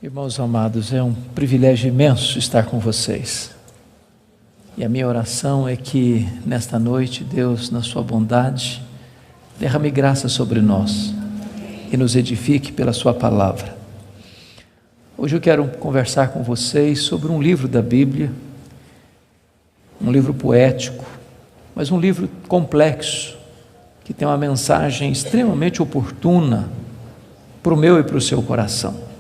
Irmãos amados, é um privilégio imenso estar com vocês. E a minha oração é que nesta noite Deus, na sua bondade, derrame graça sobre nós e nos edifique pela sua palavra. Hoje eu quero conversar com vocês sobre um livro da Bíblia, um livro poético, mas um livro complexo, que tem uma mensagem extremamente oportuna para o meu e para o seu coração.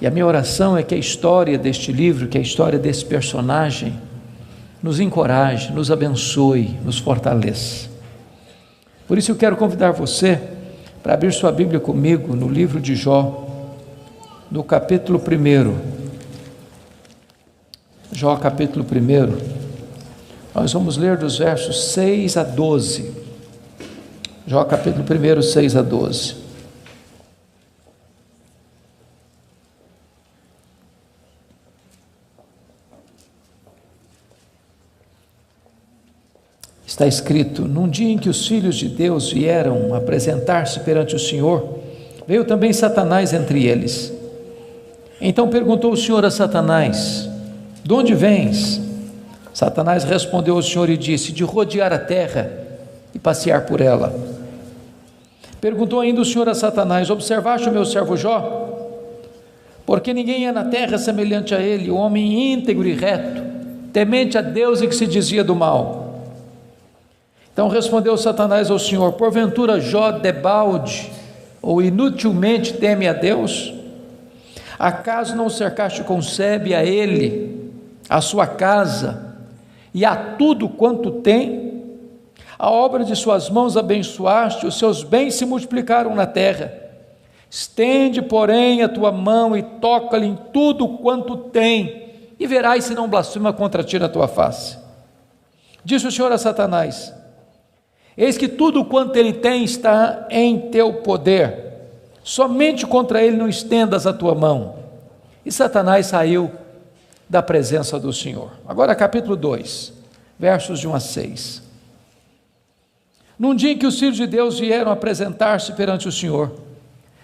E a minha oração é que a história deste livro, que a história desse personagem, nos encoraje, nos abençoe, nos fortaleça. Por isso eu quero convidar você para abrir sua Bíblia comigo no livro de Jó, no capítulo 1. Jó, capítulo 1. Nós vamos ler dos versos 6 a 12. Jó, capítulo 1, 6 a 12. Está escrito: num dia em que os filhos de Deus vieram apresentar-se perante o Senhor, veio também Satanás entre eles. Então perguntou o Senhor a Satanás: de onde vens? Satanás respondeu ao Senhor e disse: de rodear a terra e passear por ela. Perguntou ainda o Senhor a Satanás: observaste o meu servo Jó? Porque ninguém é na terra semelhante a ele, homem íntegro e reto, temente a Deus e que se desvia do mal. Então respondeu Satanás ao Senhor: porventura Jó debalde ou inutilmente teme a Deus? Acaso não cercaste com sebe a ele, a sua casa e a tudo quanto tem? A obra de suas mãos abençoaste, os seus bens se multiplicaram na terra. Estende, porém, a tua mão e toca-lhe em tudo quanto tem, e verás se não blasfema contra ti na tua face. Disse o Senhor a Satanás: eis que tudo quanto ele tem está em teu poder, somente contra ele não estendas a tua mão. E Satanás saiu da presença do Senhor. Agora capítulo 2, versos de 1 a 6. Num dia em que os filhos de Deus vieram apresentar-se perante o Senhor,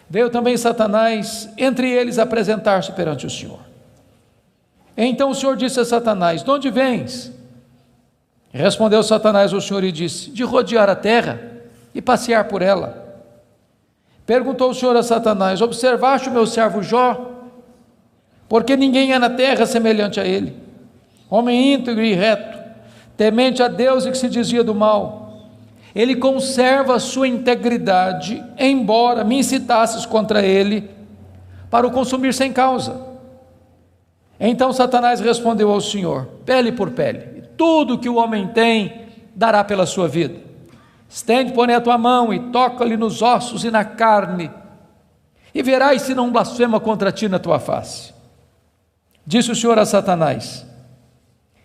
veio também Satanás entre eles apresentar-se perante o Senhor. Então o Senhor disse a Satanás: de onde vens? Respondeu Satanás ao Senhor e disse: de rodear a terra e passear por ela. Perguntou o Senhor a Satanás: observaste o meu servo Jó? Porque ninguém é na terra semelhante a ele, homem íntegro e reto, temente a Deus e que se desvia do mal. Ele conserva a sua integridade, embora me incitasses contra ele para o consumir sem causa. Então Satanás respondeu ao Senhor: pele por pele, tudo que o homem tem dará pela sua vida. Estende, porém, a tua mão e toca-lhe nos ossos e na carne, e verás se não blasfema contra ti na tua face. Disse o Senhor a Satanás: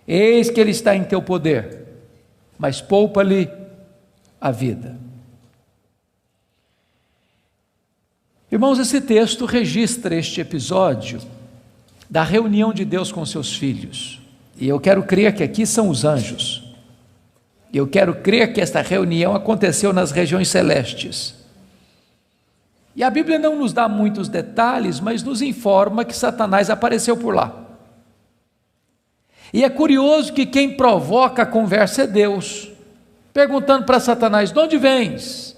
eis que ele está em teu poder, mas poupa-lhe a vida. Irmãos, esse texto registra este episódio da reunião de Deus com seus filhos. E eu quero crer que aqui são os anjos. Eu quero crer que esta reunião aconteceu nas regiões celestes. E a Bíblia não nos dá muitos detalhes, mas nos informa que Satanás apareceu por lá. E é curioso que quem provoca a conversa é Deus, perguntando para Satanás: de onde vens?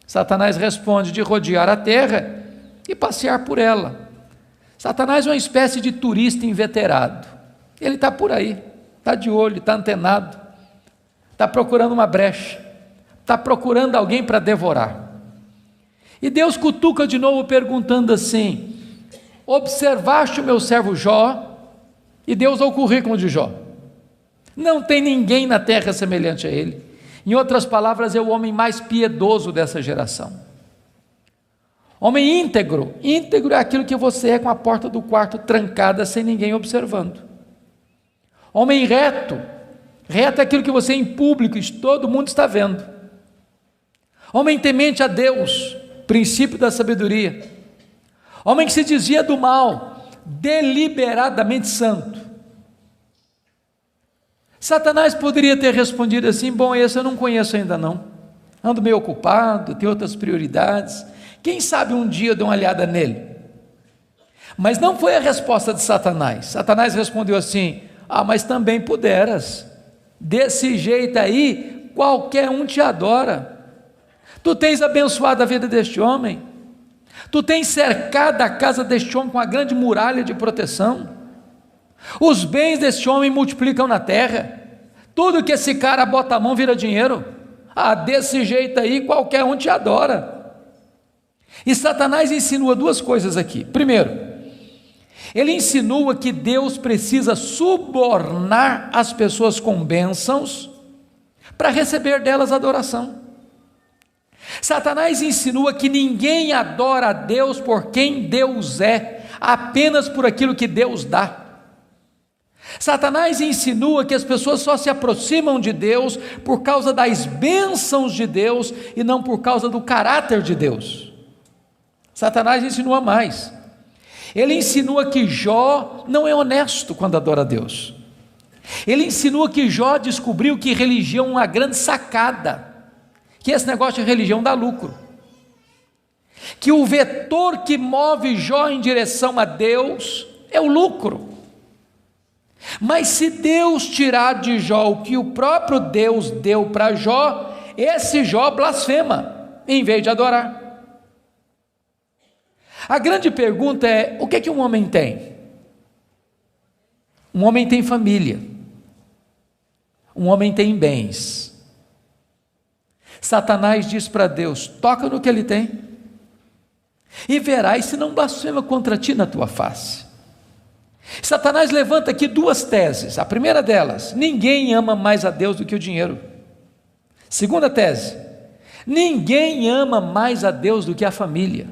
Satanás responde: de rodear a terra e passear por ela. Satanás é uma espécie de turista inveterado. Ele está por aí, está de olho, está antenado, está procurando uma brecha, está procurando alguém para devorar. E Deus cutuca de novo perguntando assim: observaste o meu servo Jó? E Deus dá o currículo de Jó. Não tem ninguém na terra semelhante a ele. Em outras palavras, é o homem mais piedoso dessa geração. Homem íntegro. Íntegro é aquilo que você é com a porta do quarto trancada sem ninguém observando. Homem reto. Reto é aquilo que você é em público e todo mundo está vendo. Homem temente a Deus, princípio da sabedoria. Homem que se desvia do mal, deliberadamente santo. Satanás poderia ter respondido assim: bom, esse eu não conheço ainda não, ando meio ocupado, tenho outras prioridades, quem sabe um dia eu dou uma olhada nele. Mas não foi a resposta de Satanás. Satanás respondeu assim: mas também puderas, desse jeito aí, qualquer um te adora. Tu tens abençoado a vida deste homem, tu tens cercado a casa deste homem com uma grande muralha de proteção, os bens deste homem multiplicam na terra, tudo que esse cara bota a mão vira dinheiro. Desse jeito aí, qualquer um te adora. E Satanás insinua duas coisas aqui. Primeiro, ele insinua que Deus precisa subornar as pessoas com bênçãos para receber delas adoração. Satanás insinua que ninguém adora a Deus por quem Deus é, apenas por aquilo que Deus dá. Satanás insinua que as pessoas só se aproximam de Deus por causa das bênçãos de Deus e não por causa do caráter de Deus. Satanás insinua mais. Ele insinua que Jó não é honesto quando adora a Deus. Ele insinua que Jó descobriu que religião é uma grande sacada, que esse negócio de religião dá lucro, que o vetor que move Jó em direção a Deus é o lucro. Mas se Deus tirar de Jó o que o próprio Deus deu para Jó, esse Jó blasfema, em vez de adorar. A grande pergunta é: o que um homem tem? Um homem tem família, um homem tem bens. Satanás diz para Deus: toca no que ele tem, e verás se não blasfema contra ti na tua face. Satanás levanta aqui duas teses. A primeira delas: ninguém ama mais a Deus do que o dinheiro. Segunda tese: ninguém ama mais a Deus do que a família.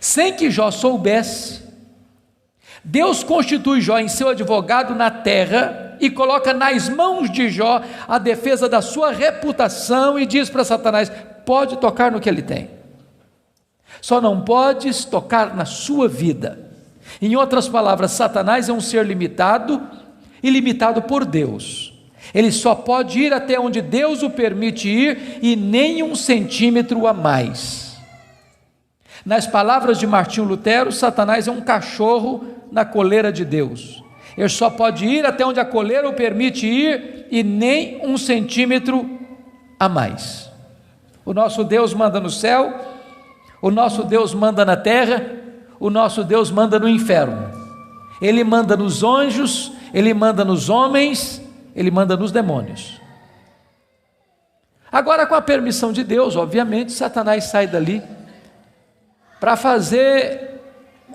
Sem que Jó soubesse, Deus constitui Jó em seu advogado na terra e coloca nas mãos de Jó a defesa da sua reputação e diz para Satanás: pode tocar no que ele tem, só não podes tocar na sua vida. Em outras palavras, Satanás é um ser limitado e limitado por Deus. Ele só pode ir até onde Deus o permite ir e nem 1 centímetro a mais. Nas palavras de Martinho Lutero, Satanás é um cachorro na coleira de Deus. Ele só pode ir até onde a coleira o permite ir e nem 1 centímetro a mais. O nosso Deus manda no céu, o nosso Deus manda na terra, o nosso Deus manda no inferno. Ele manda nos anjos, ele manda nos homens, ele manda nos demônios. Agora, com a permissão de Deus, obviamente, Satanás sai dali para fazer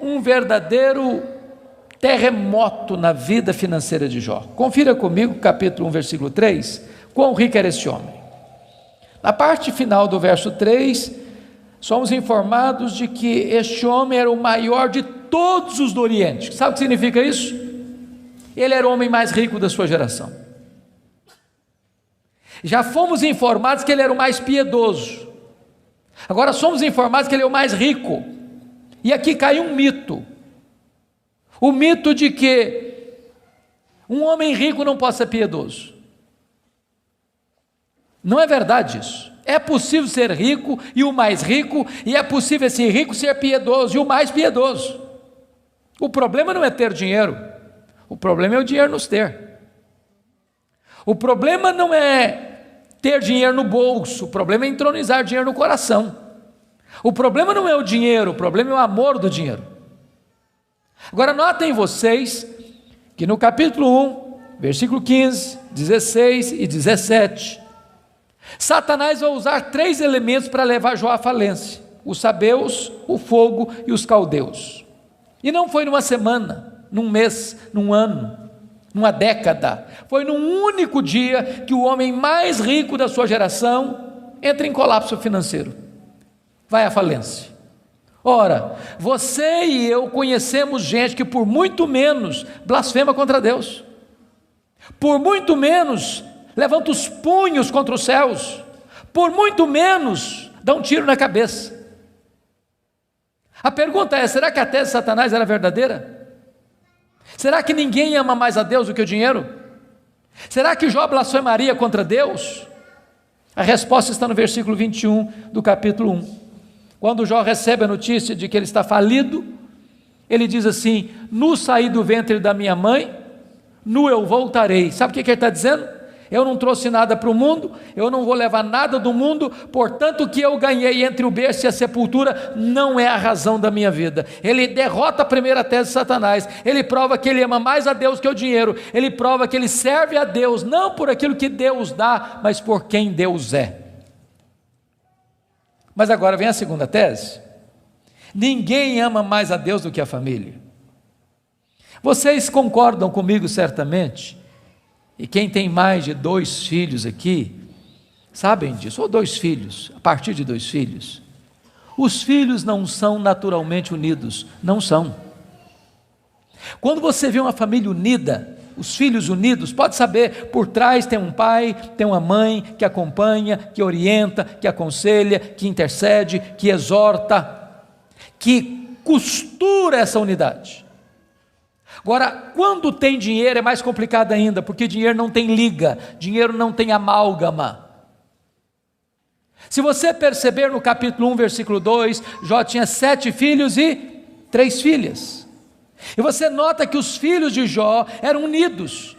um verdadeiro terremoto na vida financeira de Jó. Confira comigo, capítulo 1, versículo 3, quão rico era esse homem. Na parte final do verso 3, somos informados de que este homem era o maior de todos os do Oriente. Sabe o que significa isso? Ele era o homem mais rico da sua geração. Já fomos informados que ele era o mais piedoso. Agora somos informados que ele é o mais rico. E aqui cai um mito. O mito de que um homem rico não pode ser piedoso. Não é verdade isso. É possível ser rico e o mais rico, e é possível esse rico ser piedoso e o mais piedoso. O problema não é ter dinheiro, o problema é o dinheiro nos ter. O problema não é ter dinheiro no bolso, o problema é entronizar dinheiro no coração. O problema não é o dinheiro, o problema é o amor do dinheiro. Agora notem vocês que no capítulo 1, versículo 15, 16 e 17, Satanás vai usar 3 elementos para levar Jó à falência: os sabeus, o fogo e os caldeus. E não foi numa semana, num mês, num ano, numa década. Foi num único dia que o homem mais rico da sua geração entra em colapso financeiro, vai à falência. Ora, você e eu conhecemos gente que por muito menos blasfema contra Deus, por muito menos levanta os punhos contra os céus, por muito menos dá um tiro na cabeça. A pergunta é: será que a tese de Satanás era verdadeira? Será que ninguém ama mais a Deus do que o dinheiro? Será que Jó blasfemaria contra Deus? A resposta está no versículo 21 do capítulo 1. Quando Jó recebe a notícia de que ele está falido, Ele diz assim: nu saí do ventre da minha mãe, nu eu voltarei. Sabe o que ele está dizendo? Eu não trouxe nada para o mundo, eu não vou levar nada do mundo, portanto o que eu ganhei entre o berço e a sepultura não é a razão da minha vida. Ele derrota a primeira tese de Satanás, ele prova que ele ama mais a Deus que o dinheiro, ele prova que ele serve a Deus, não por aquilo que Deus dá, mas por quem Deus é. Mas agora vem a segunda tese: ninguém ama mais a Deus do que a família. Vocês concordam comigo certamente, e quem tem mais de 2 filhos aqui, sabem disso, ou 2 filhos, a partir de 2 filhos, os filhos não são naturalmente unidos, não são. Quando você vê uma família unida, os filhos unidos, pode saber, por trás tem um pai, tem uma mãe que acompanha, que orienta, que aconselha, que intercede, que exorta, que costura essa unidade. Agora, quando tem dinheiro é mais complicado ainda, porque dinheiro não tem liga, dinheiro não tem amálgama. Se você perceber no capítulo 1, versículo 2, Jó tinha 7 filhos e 3 filhas. E você nota que os filhos de Jó eram unidos,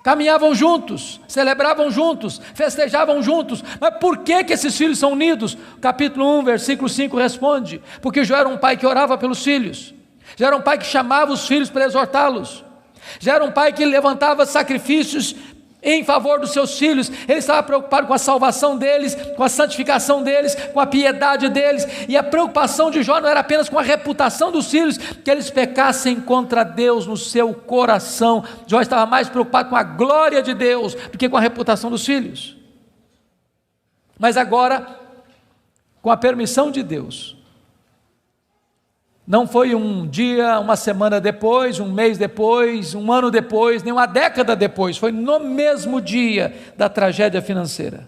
caminhavam juntos, celebravam juntos, festejavam juntos. Mas por que esses filhos são unidos? Capítulo 1, versículo 5 responde: porque Jó era um pai que orava pelos filhos, já era um pai que chamava os filhos para exortá-los, já era um pai que levantava sacrifícios em favor dos seus filhos. Ele estava preocupado com a salvação deles, com a santificação deles, com a piedade deles. E a preocupação de Jó não era apenas com a reputação dos filhos, que eles pecassem contra Deus no seu coração. Jó estava mais preocupado com a glória de Deus do que com a reputação dos filhos. Mas agora, com a permissão de Deus, não foi um dia, uma semana depois, um mês depois, um ano depois, nem uma década depois, foi no mesmo dia da tragédia financeira,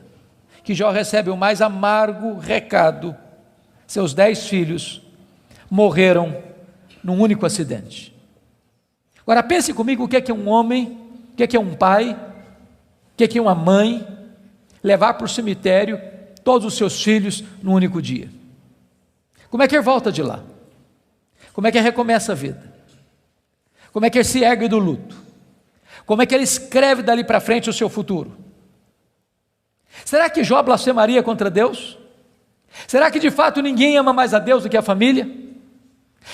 que Jó recebe o mais amargo recado: seus 10 filhos morreram num único acidente. Agora pense comigo, o que é um homem, o que é um pai, o que é uma mãe, levar para o cemitério todos os seus filhos num único dia? Como é que ele volta de lá? Como é que ele recomeça a vida? Como é que ele se ergue do luto? Como é que ele escreve dali para frente o seu futuro? Será que Jó blasfemaria contra Deus? Será que de fato ninguém ama mais a Deus do que a família?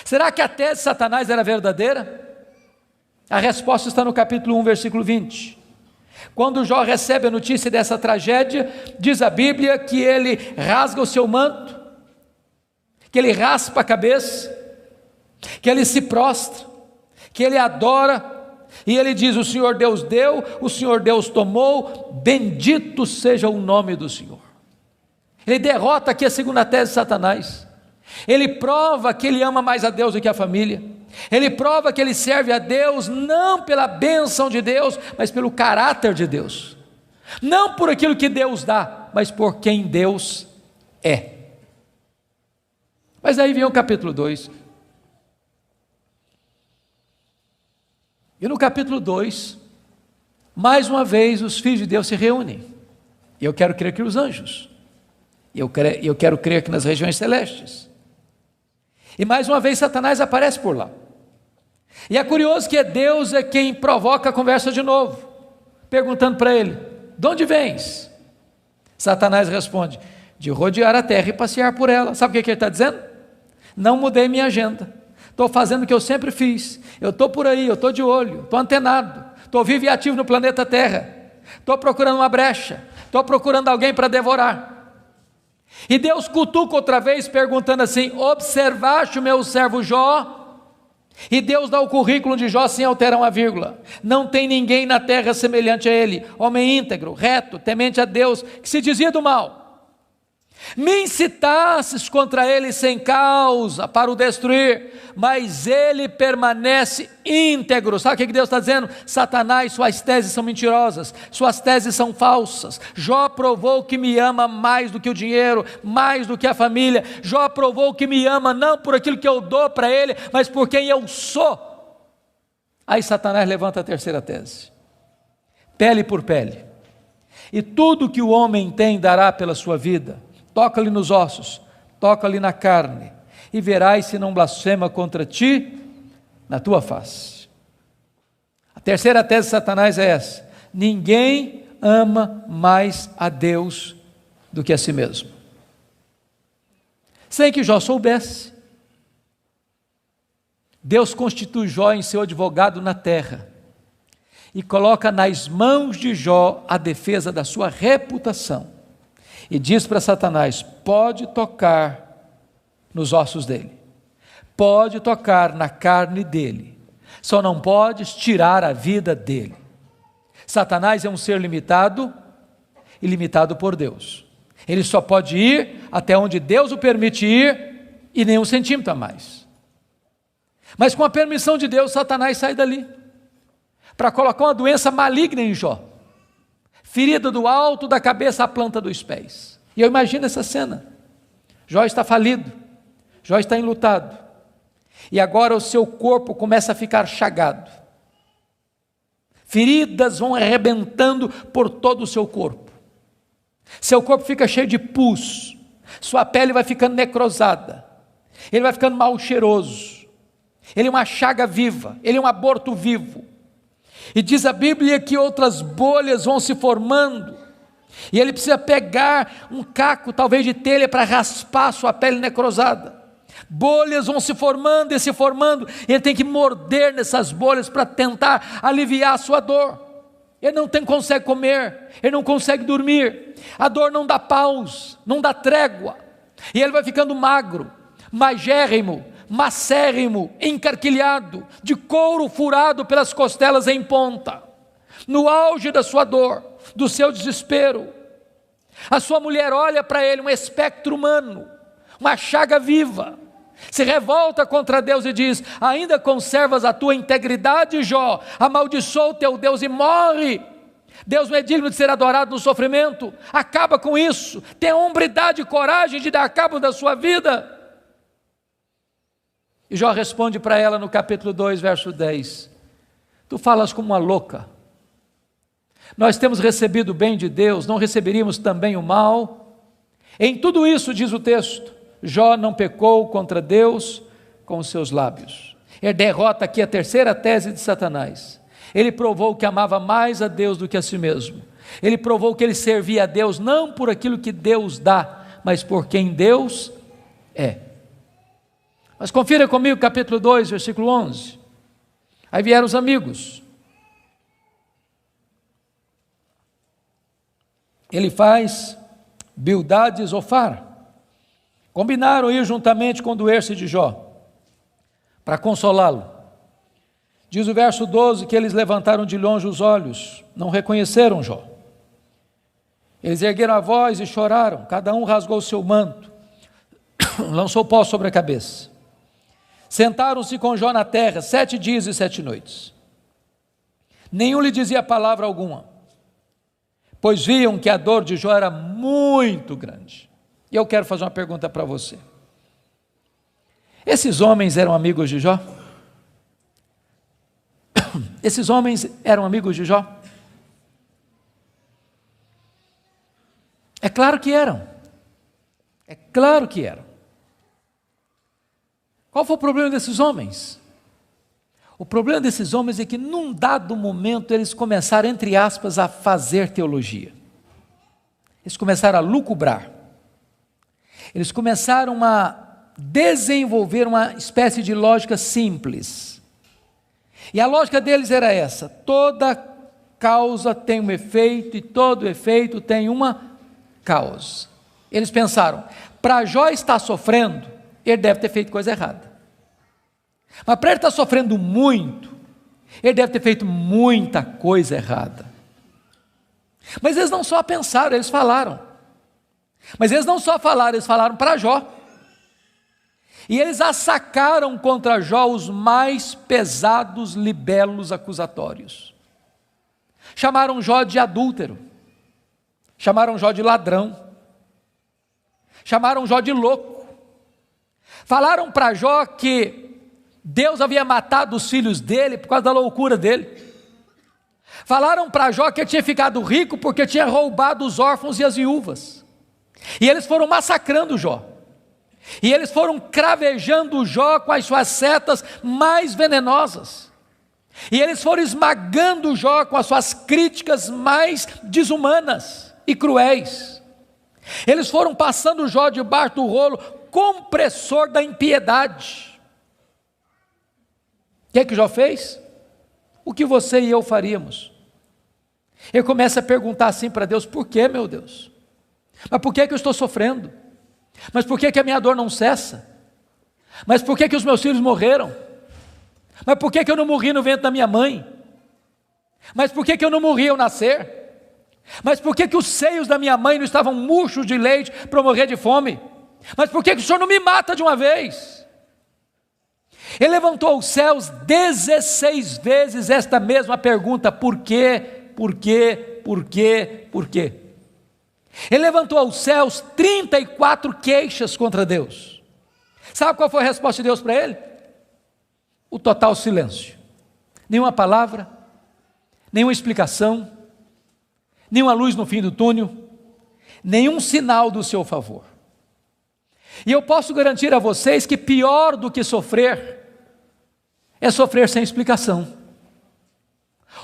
Será que a tese de Satanás era verdadeira? A resposta está no capítulo 1, versículo 20. Quando Jó recebe a notícia dessa tragédia, diz a Bíblia que ele rasga o seu manto, que ele raspa a cabeça, que ele se prostra, que ele adora, e ele diz: o Senhor Deus deu, o Senhor Deus tomou, bendito seja o nome do Senhor. Ele derrota aqui a segunda tese de Satanás. Ele prova que ele ama mais a Deus do que a família. Ele prova que ele serve a Deus não pela bênção de Deus, mas pelo caráter de Deus, não por aquilo que Deus dá, mas por quem Deus é. Mas aí vem o capítulo 2. E no capítulo 2, mais uma vez os filhos de Deus se reúnem. E eu quero crer que os anjos, eu quero crer que nas regiões celestes. E mais uma vez Satanás aparece por lá. E é curioso que Deus é quem provoca a conversa de novo, perguntando para ele: de onde vens? Satanás responde: de rodear a terra e passear por ela. Sabe o que ele está dizendo? Não mudei minha agenda, estou fazendo o que eu sempre fiz, eu estou por aí, eu estou de olho, estou antenado, estou vivo e ativo no planeta Terra, estou procurando uma brecha, estou procurando alguém para devorar. E Deus cutuca outra vez, perguntando assim: observaste o meu servo Jó? E Deus dá o currículo de Jó sem alterar uma vírgula: não tem ninguém na terra semelhante a ele, homem íntegro, reto, temente a Deus, que se desvia do mal. Me incitasses contra ele sem causa para o destruir, mas ele permanece íntegro. Sabe o que Deus está dizendo? Satanás, suas teses são mentirosas, suas teses são falsas. Jó provou que me ama mais do que o dinheiro, mais do que a família. Jó provou que me ama não por aquilo que eu dou para ele, mas por quem eu sou. Aí Satanás levanta a terceira tese: pele por pele, e tudo que o homem tem dará pela sua vida. Toca-lhe nos ossos, toca-lhe na carne, e verás se não blasfema contra ti na tua face. A terceira tese de Satanás é essa: ninguém ama mais a Deus do que a si mesmo. Sem que Jó soubesse, Deus constitui Jó em seu advogado na terra e coloca nas mãos de Jó a defesa da sua reputação e diz para Satanás: pode tocar nos ossos dele, pode tocar na carne dele, só não podes tirar a vida dele. Satanás é um ser limitado e limitado por Deus. Ele só pode ir até onde Deus o permite ir e nem um centímetro a mais. Mas com a permissão de Deus, Satanás sai dali para colocar uma doença maligna em Jó, ferida do alto da cabeça à planta dos pés. E eu imagino essa cena: Jó está falido, Jó está enlutado, e agora o seu corpo começa a ficar chagado, feridas vão arrebentando por todo o seu corpo, seu corpo fica cheio de pus, sua pele vai ficando necrosada, ele vai ficando mal cheiroso, ele é uma chaga viva, ele é um aborto vivo. E diz a Bíblia que outras bolhas vão se formando, e ele precisa pegar um caco, talvez de telha, para raspar a sua pele necrosada. Bolhas vão se formando e se formando, e ele tem que morder nessas bolhas para tentar aliviar a sua dor. Ele não consegue comer, ele não consegue dormir, a dor não dá pausa, não dá trégua, e ele vai ficando magro, magérrimo, macérrimo, encarquilhado, de couro furado pelas costelas em ponta, no auge da sua dor, do seu desespero. A sua mulher olha para ele, um espectro humano, uma chaga viva, se revolta contra Deus e diz: ainda conservas a tua integridade, Jó? Amaldiçoa o teu Deus e morre. Deus não é digno de ser adorado no sofrimento, acaba com isso, tenha hombridade e coragem de dar cabo da sua vida. E Jó responde para ela no capítulo 2, verso 10: tu falas como uma louca, nós temos recebido o bem de Deus, não receberíamos também o mal? Em tudo isso, diz o texto, Jó não pecou contra Deus com os seus lábios. Ele derrota aqui a terceira tese de Satanás. Ele provou que amava mais a Deus do que a si mesmo. Ele provou que ele servia a Deus não por aquilo que Deus dá, mas por quem Deus é. Mas confira comigo capítulo 2, versículo 11. Aí vieram os amigos. Ele faz Bildade e Zofar. Combinaram ir juntamente condoer-se de Jó, para consolá-lo. Diz o verso 12 que eles levantaram de longe os olhos, não reconheceram Jó. Eles ergueram a voz e choraram, cada um rasgou o seu manto, lançou pó sobre a cabeça. Sentaram-se com Jó na terra 7 dias e 7 noites. Nenhum lhe dizia palavra alguma, pois viam que a dor de Jó era muito grande. E eu quero fazer uma pergunta para você: esses homens eram amigos de Jó? Esses homens eram amigos de Jó? É claro que eram. É claro que eram. Qual foi o problema desses homens? O problema desses homens é que num dado momento eles começaram, entre aspas, a fazer teologia. Eles começaram a lucubrar. Eles começaram a desenvolver uma espécie de lógica simples. E a lógica deles era essa: toda causa tem um efeito e todo efeito tem uma causa. Eles pensaram: para Jó estar sofrendo, ele deve ter feito coisa errada. Mas para ele estar sofrendo muito, ele deve ter feito muita coisa errada. Mas eles não só pensaram, eles falaram. Mas eles não só falaram, eles falaram para Jó. E eles assacaram contra Jó os mais pesados libelos acusatórios. Chamaram Jó de adúltero, chamaram Jó de ladrão, chamaram Jó de louco. Falaram para Jó que Deus havia matado os filhos dele por causa da loucura dele. Falaram para Jó que ele tinha ficado rico porque tinha roubado os órfãos e as viúvas. E eles foram massacrando Jó. E eles foram cravejando Jó com as suas setas mais venenosas. E eles foram esmagando Jó com as suas críticas mais desumanas e cruéis. Eles foram passando Jó debaixo do rolo compressor da impiedade. O que é que Jó fez? O que você e eu faríamos? Ele começa a perguntar assim para Deus: por que, meu Deus? Mas por que eu estou sofrendo? Mas por que a minha dor não cessa? Mas por que os meus filhos morreram? Mas por que eu não morri no ventre da minha mãe? Mas por que eu não morri ao nascer? Mas por que os seios da minha mãe não estavam murchos de leite para eu morrer de fome? Mas por que o Senhor não me mata de uma vez? Ele levantou aos céus 16 vezes esta mesma pergunta: por quê? Por quê? Por quê? Por quê? Ele levantou aos céus 34 queixas contra Deus. Sabe qual foi a resposta de Deus para ele? O total silêncio. Nenhuma palavra, nenhuma explicação, nenhuma luz no fim do túnel, nenhum sinal do seu favor. E eu posso garantir a vocês que pior do que sofrer é sofrer sem explicação.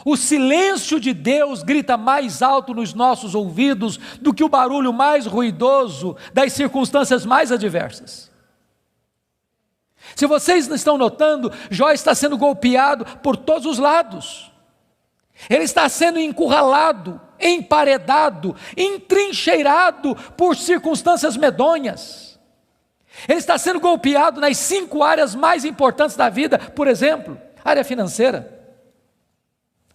O silêncio de Deus grita mais alto nos nossos ouvidos do que o barulho mais ruidoso das circunstâncias mais adversas. Se vocês não estão notando, Jó está sendo golpeado por todos os lados. Ele está sendo encurralado, emparedado, entrincheirado por circunstâncias medonhas. Ele está sendo golpeado nas 5 áreas mais importantes da vida. Por exemplo, área financeira.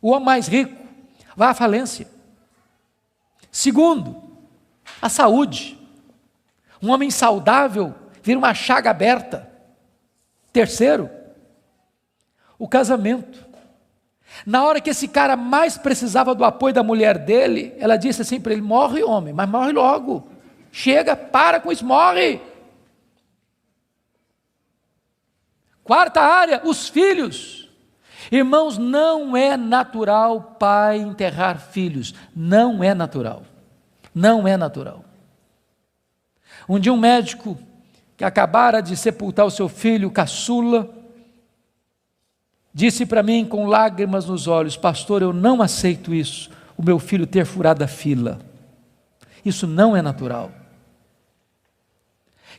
O homem mais rico vai à falência. Segundo, a saúde. Um homem saudável vira uma chaga aberta. Terceiro, o casamento. Na hora que esse cara mais precisava do apoio da mulher dele, ela disse assim para ele: morre, homem, mas morre logo. Chega, para com isso, morre. Quarta área, os filhos. Irmãos, não é natural pai enterrar filhos. Não é natural. Não é natural. Um dia um médico que acabara de sepultar o seu filho caçula, disse para mim com lágrimas nos olhos: pastor, eu não aceito isso, o meu filho ter furado a fila. Isso não é natural.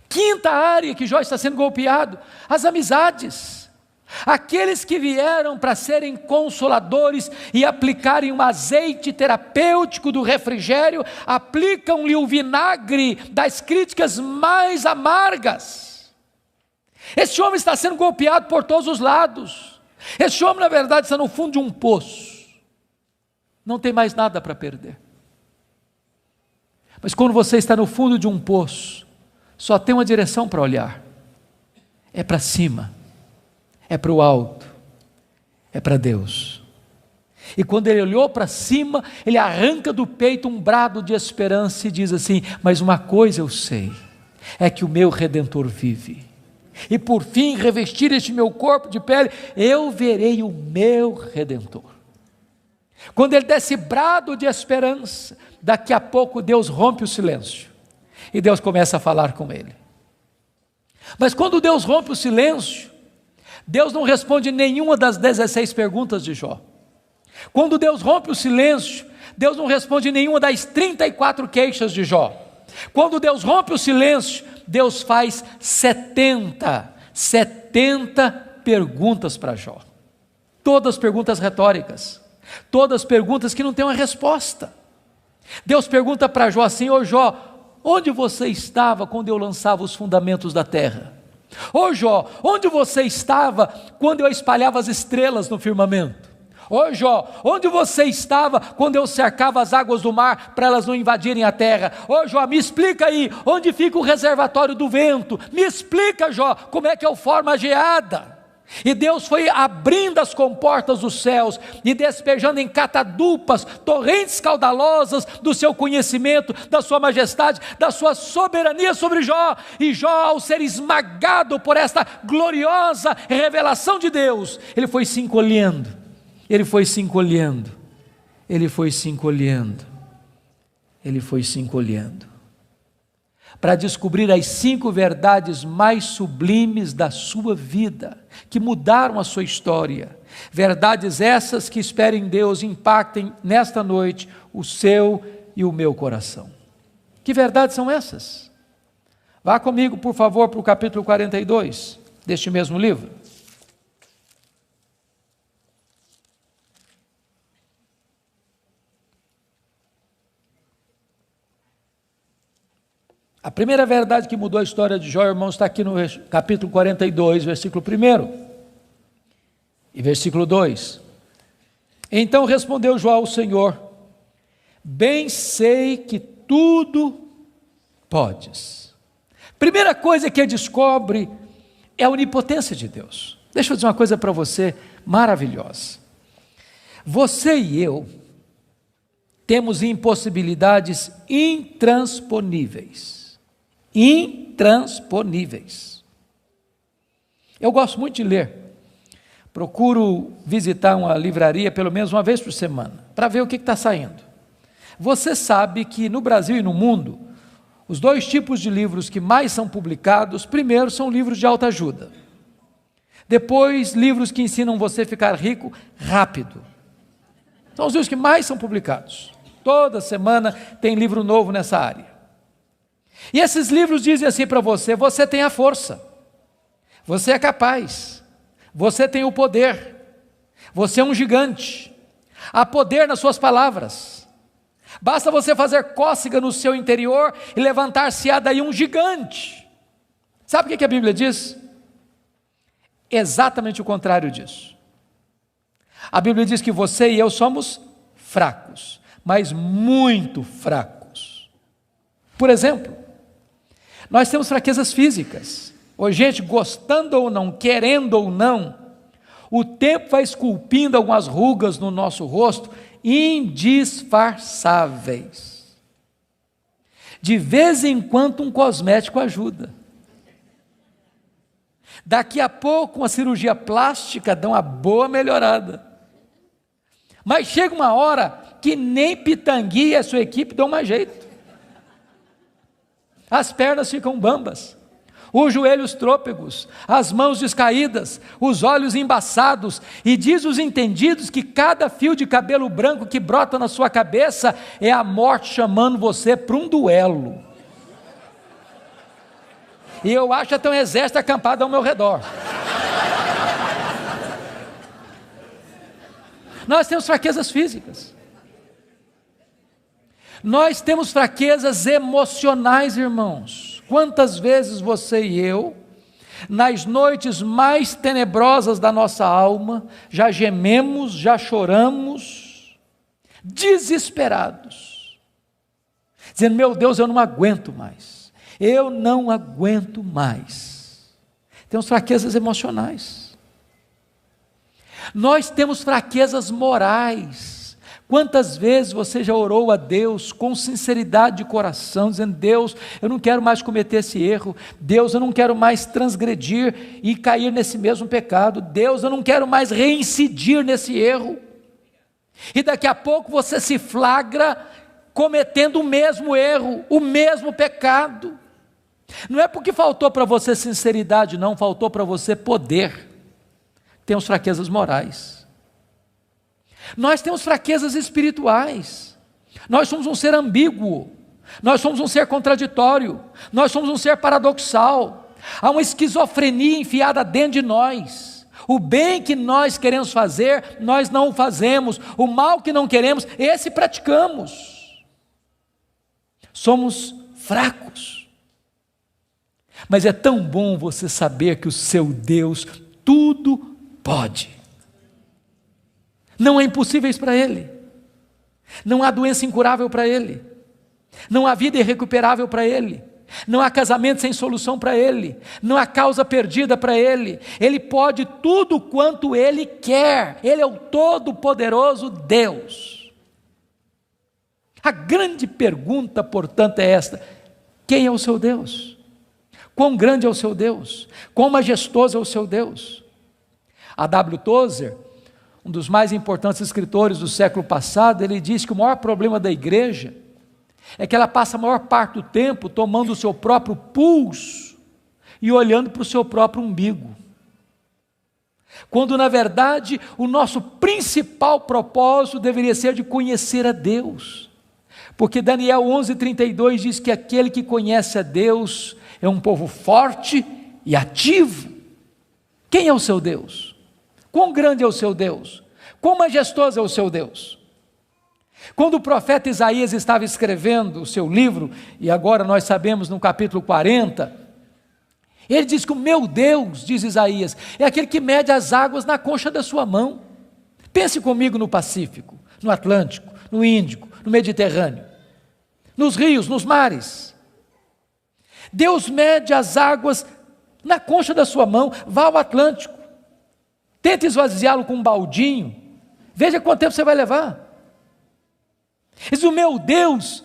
Quinta área que Jó está sendo golpeado: as amizades. Aqueles que vieram para serem consoladores e aplicarem um azeite terapêutico do refrigério, aplicam-lhe o vinagre das críticas mais amargas. Esse homem está sendo golpeado por todos os lados. Esse homem, na verdade, está no fundo de um poço. Não tem mais nada para perder. Mas quando você está no fundo de um poço, só tem uma direção para olhar: é para cima. É para o alto, é para Deus. E quando ele olhou para cima, ele arranca do peito um brado de esperança e diz assim: mas uma coisa eu sei, é que o meu Redentor vive, e por fim revestir este meu corpo de pele, eu verei o meu Redentor. Quando ele desse brado de esperança, daqui a pouco Deus rompe o silêncio, e Deus começa a falar com ele. Mas quando Deus rompe o silêncio, Deus não responde nenhuma das 16 perguntas de Jó. Quando Deus rompe o silêncio, Deus não responde nenhuma das 34 queixas de Jó. Quando Deus rompe o silêncio, Deus faz 70 perguntas para Jó. Todas perguntas retóricas, todas perguntas que não têm uma resposta. Deus pergunta para Jó assim: ô Jó, onde você estava quando eu lançava os fundamentos da terra? Ô Jó, onde você estava quando eu espalhava as estrelas no firmamento? Ô Jó, onde você estava quando eu cercava as águas do mar para elas não invadirem a terra? Ô Jó, me explica aí, onde fica o reservatório do vento? Me explica, Jó, como é que eu formo a geada? E Deus foi abrindo as comportas dos céus e despejando em catadupas, torrentes caudalosas do seu conhecimento, da sua majestade, da sua soberania sobre Jó. E Jó, ao ser esmagado por esta gloriosa revelação de Deus, ele foi se encolhendo, ele foi se encolhendo, ele foi se encolhendo, ele foi se encolhendo. para descobrir as 5 verdades mais sublimes da sua vida, que mudaram a sua história. Verdades essas que, espero em Deus, impactem nesta noite o seu e o meu coração. Que verdades são essas? Vá comigo, por favor, para o capítulo 42 deste mesmo livro. A primeira verdade que mudou a história de Jó, irmãos, está aqui no capítulo 42, versículo 1 e versículo 2. Então respondeu Jó ao Senhor: bem sei que tudo podes. Primeira coisa que ele descobre é a onipotência de Deus. Deixa eu dizer uma coisa para você maravilhosa. Você e eu temos impossibilidades intransponíveis. Intransponíveis. Eu gosto muito de ler. Procuro visitar uma livraria pelo menos uma vez por semana, para ver o que está saindo. Você sabe que no Brasil e no mundo, os 2 tipos de livros que mais são publicados, primeiro são livros de autoajuda. Depois, livros que ensinam você a ficar rico rápido. São os livros que mais são publicados. Toda semana tem livro novo nessa área. E esses livros dizem assim para você: você tem a força, você é capaz, você tem o poder, você é um gigante, há poder nas suas palavras, basta você fazer cócega no seu interior e levantar-se-á daí um gigante. Sabe o que a Bíblia diz? Exatamente o contrário disso. A Bíblia diz que você e eu somos fracos, mas muito fracos. Por exemplo, nós temos fraquezas físicas. Hoje, gente, gostando ou não, querendo ou não, o tempo vai esculpindo algumas rugas no nosso rosto, indisfarçáveis. De vez em quando um cosmético ajuda. Daqui a pouco uma cirurgia plástica dá uma boa melhorada. Mas chega uma hora que nem Pitangui e a sua equipe dão mais jeito. As pernas ficam bambas, os joelhos trôpegos, as mãos descaídas, os olhos embaçados, e diz os entendidos que cada fio de cabelo branco que brota na sua cabeça é a morte chamando você para um duelo. E eu acho até um exército acampado ao meu redor. Nós temos fraquezas físicas. Nós temos fraquezas emocionais, irmãos. Quantas vezes você e eu, nas noites mais tenebrosas da nossa alma, já gememos, já choramos, desesperados, dizendo: meu Deus, eu não aguento mais, eu não aguento mais. Temos fraquezas emocionais. Nós temos fraquezas morais. Quantas vezes você já orou a Deus com sinceridade de coração, dizendo: Deus, eu não quero mais cometer esse erro, Deus, eu não quero mais transgredir e cair nesse mesmo pecado, Deus, eu não quero mais reincidir nesse erro, e daqui a pouco você se flagra cometendo o mesmo erro, o mesmo pecado. Não é porque faltou para você sinceridade, não, faltou para você poder. Temos fraquezas morais. Nós temos fraquezas espirituais. Nós somos um ser ambíguo, nós somos um ser contraditório, nós somos um ser paradoxal. Há uma esquizofrenia enfiada dentro de nós. O bem que nós queremos fazer, nós não o fazemos. O mal que não queremos, esse praticamos. Somos fracos. Mas é tão bom você saber que o seu Deus tudo pode. Não há impossíveis para Ele, não há doença incurável para Ele, não há vida irrecuperável para Ele, não há casamento sem solução para Ele, não há causa perdida para Ele. Ele pode tudo quanto Ele quer. Ele é o todo-poderoso Deus. A grande pergunta, portanto, é esta: quem é o seu Deus? Quão grande é o seu Deus? Quão majestoso é o seu Deus? A W. Tozer, um dos mais importantes escritores do século passado, ele diz que o maior problema da igreja é que ela passa a maior parte do tempo tomando o seu próprio pulso e olhando para o seu próprio umbigo. Quando na verdade o nosso principal propósito deveria ser de conhecer a Deus. Porque Daniel 11:32 diz que aquele que conhece a Deus é um povo forte e ativo. Quem é o seu Deus? Quão grande é o seu Deus? Quão majestoso é o seu Deus? Quando o profeta Isaías estava escrevendo o seu livro, e agora nós sabemos no capítulo 40, ele diz que o meu Deus, diz Isaías, é aquele que mede as águas na concha da sua mão. Pense comigo no Pacífico, no Atlântico, no Índico, no Mediterrâneo, nos rios, nos mares. Deus mede as águas na concha da sua mão. Vá ao Atlântico, tente esvaziá-lo com um baldinho, veja quanto tempo você vai levar. Diz: o meu Deus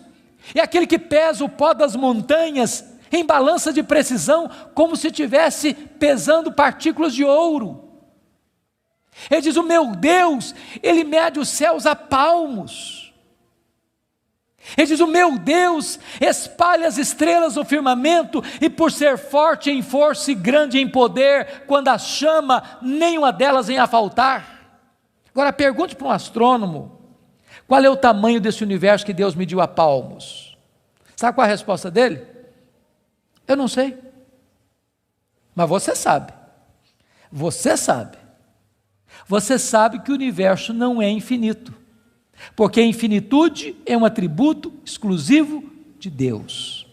é aquele que pesa o pó das montanhas em balança de precisão, como se estivesse pesando partículas de ouro. Ele diz: o meu Deus, ele mede os céus a palmos. Ele diz: o meu Deus espalha as estrelas no firmamento, e por ser forte em força e grande em poder, quando as chama, nenhuma delas vem a faltar. Agora pergunte para um astrônomo: qual é o tamanho desse universo que Deus mediu a palmos? Sabe qual é a resposta dele? Eu não sei. Mas você sabe. Você sabe. Você sabe que o universo não é infinito, porque a infinitude é um atributo exclusivo de Deus.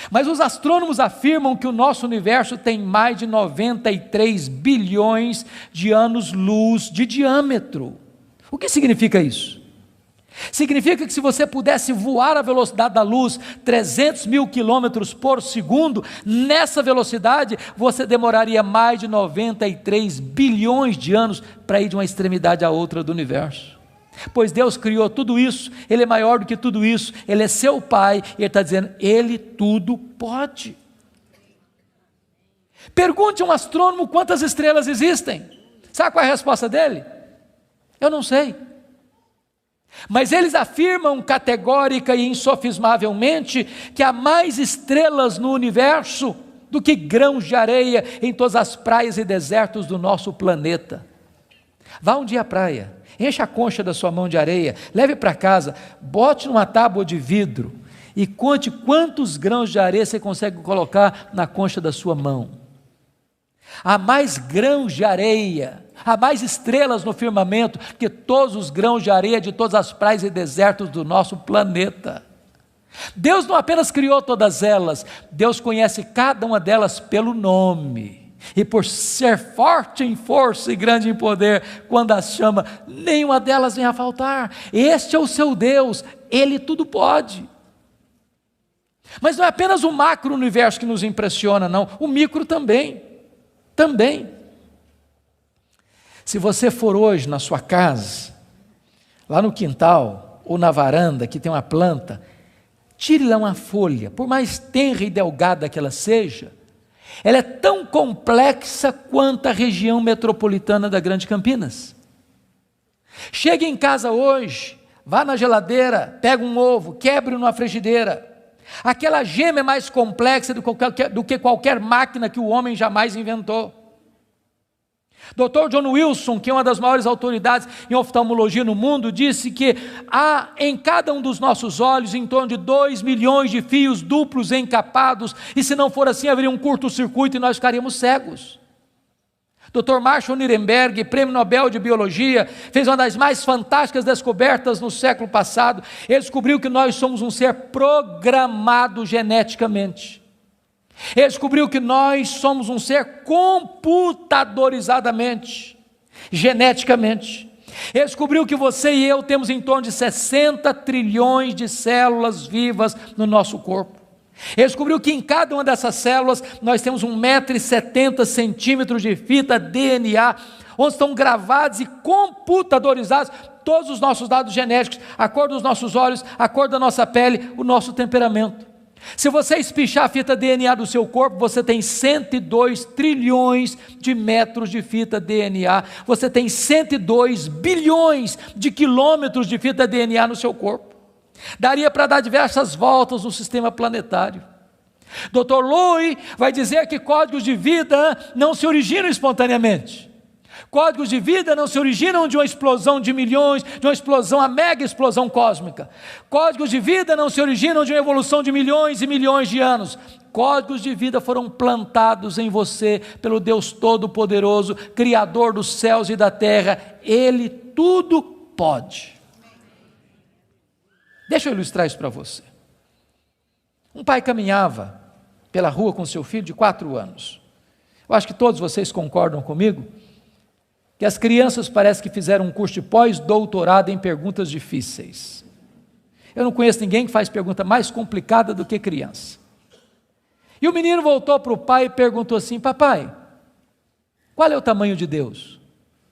Mas os astrônomos afirmam que o nosso universo tem mais de 93 bilhões de anos-luz de diâmetro. O que significa isso? Significa que se você pudesse voar à velocidade da luz, 300 mil quilômetros por segundo, nessa velocidade você demoraria mais de 93 bilhões de anos para ir de uma extremidade à outra do universo. Pois Deus criou tudo isso, Ele é maior do que tudo isso, Ele é seu Pai, e Ele está dizendo: Ele tudo pode. Pergunte a um astrônomo quantas estrelas existem. Sabe qual é a resposta dele? Eu não sei. Mas eles afirmam categórica e insofismavelmente que há mais estrelas no universo do que grãos de areia em todas as praias e desertos do nosso planeta. Vá um dia à praia, encha a concha da sua mão de areia, leve para casa, bote numa tábua de vidro e conte quantos grãos de areia você consegue colocar na concha da sua mão. Há mais grãos de areia, há mais estrelas no firmamento que todos os grãos de areia de todas as praias e desertos do nosso planeta. Deus não apenas criou todas elas, Deus conhece cada uma delas pelo nome, e por ser forte em força e grande em poder, quando as chama, nenhuma delas vem a faltar. Este é o seu Deus, Ele tudo pode. Mas não é apenas o macro-universo que nos impressiona, não, o micro também. Se você for hoje na sua casa, lá no quintal ou na varanda que tem uma planta, tire lá uma folha, por mais tenra e delgada que ela seja, ela é tão complexa quanto a região metropolitana da Grande Campinas. Chegue em casa hoje, vá na geladeira, pega um ovo, quebre numa frigideira. Aquela gema é mais complexa do que qualquer máquina que o homem jamais inventou. Dr. John Wilson, que é uma das maiores autoridades em oftalmologia no mundo, disse que há em cada um dos nossos olhos em torno de 2 milhões de fios duplos encapados, e se não for assim haveria um curto-circuito e nós ficaríamos cegos. Dr. Marshall Nirenberg, prêmio Nobel de Biologia, fez uma das mais fantásticas descobertas no século passado. Ele descobriu que nós somos um ser programado geneticamente. Ele descobriu que nós somos um ser computadorizadamente, geneticamente. Ele descobriu que você e eu temos em torno de 60 trilhões de células vivas no nosso corpo. Ele descobriu que em cada uma dessas células nós temos 1,70 m de fita DNA, onde estão gravados e computadorizados todos os nossos dados genéticos, a cor dos nossos olhos, a cor da nossa pele, o nosso temperamento. Se você espichar a fita DNA do seu corpo, você tem 102 trilhões de metros de fita DNA, você tem 102 bilhões de quilômetros de fita DNA no seu corpo. Daria para dar diversas voltas no sistema planetário. Dr. Lowy vai dizer que códigos de vida não se originam espontaneamente. Códigos de vida não se originam de uma explosão de milhões, de uma explosão, a mega explosão cósmica. Códigos de vida não se originam de uma evolução de milhões e milhões de anos. Códigos de vida foram plantados em você pelo Deus Todo-Poderoso, Criador dos céus e da terra. Ele tudo pode. Deixa eu ilustrar isso para você. Um pai caminhava pela rua com seu filho de 4 anos. Eu acho que todos vocês concordam comigo que as crianças parece que fizeram um curso de pós-doutorado em perguntas difíceis. Eu não conheço ninguém que faz pergunta mais complicada do que criança. E o menino voltou para o pai e perguntou assim: papai, qual é o tamanho de Deus?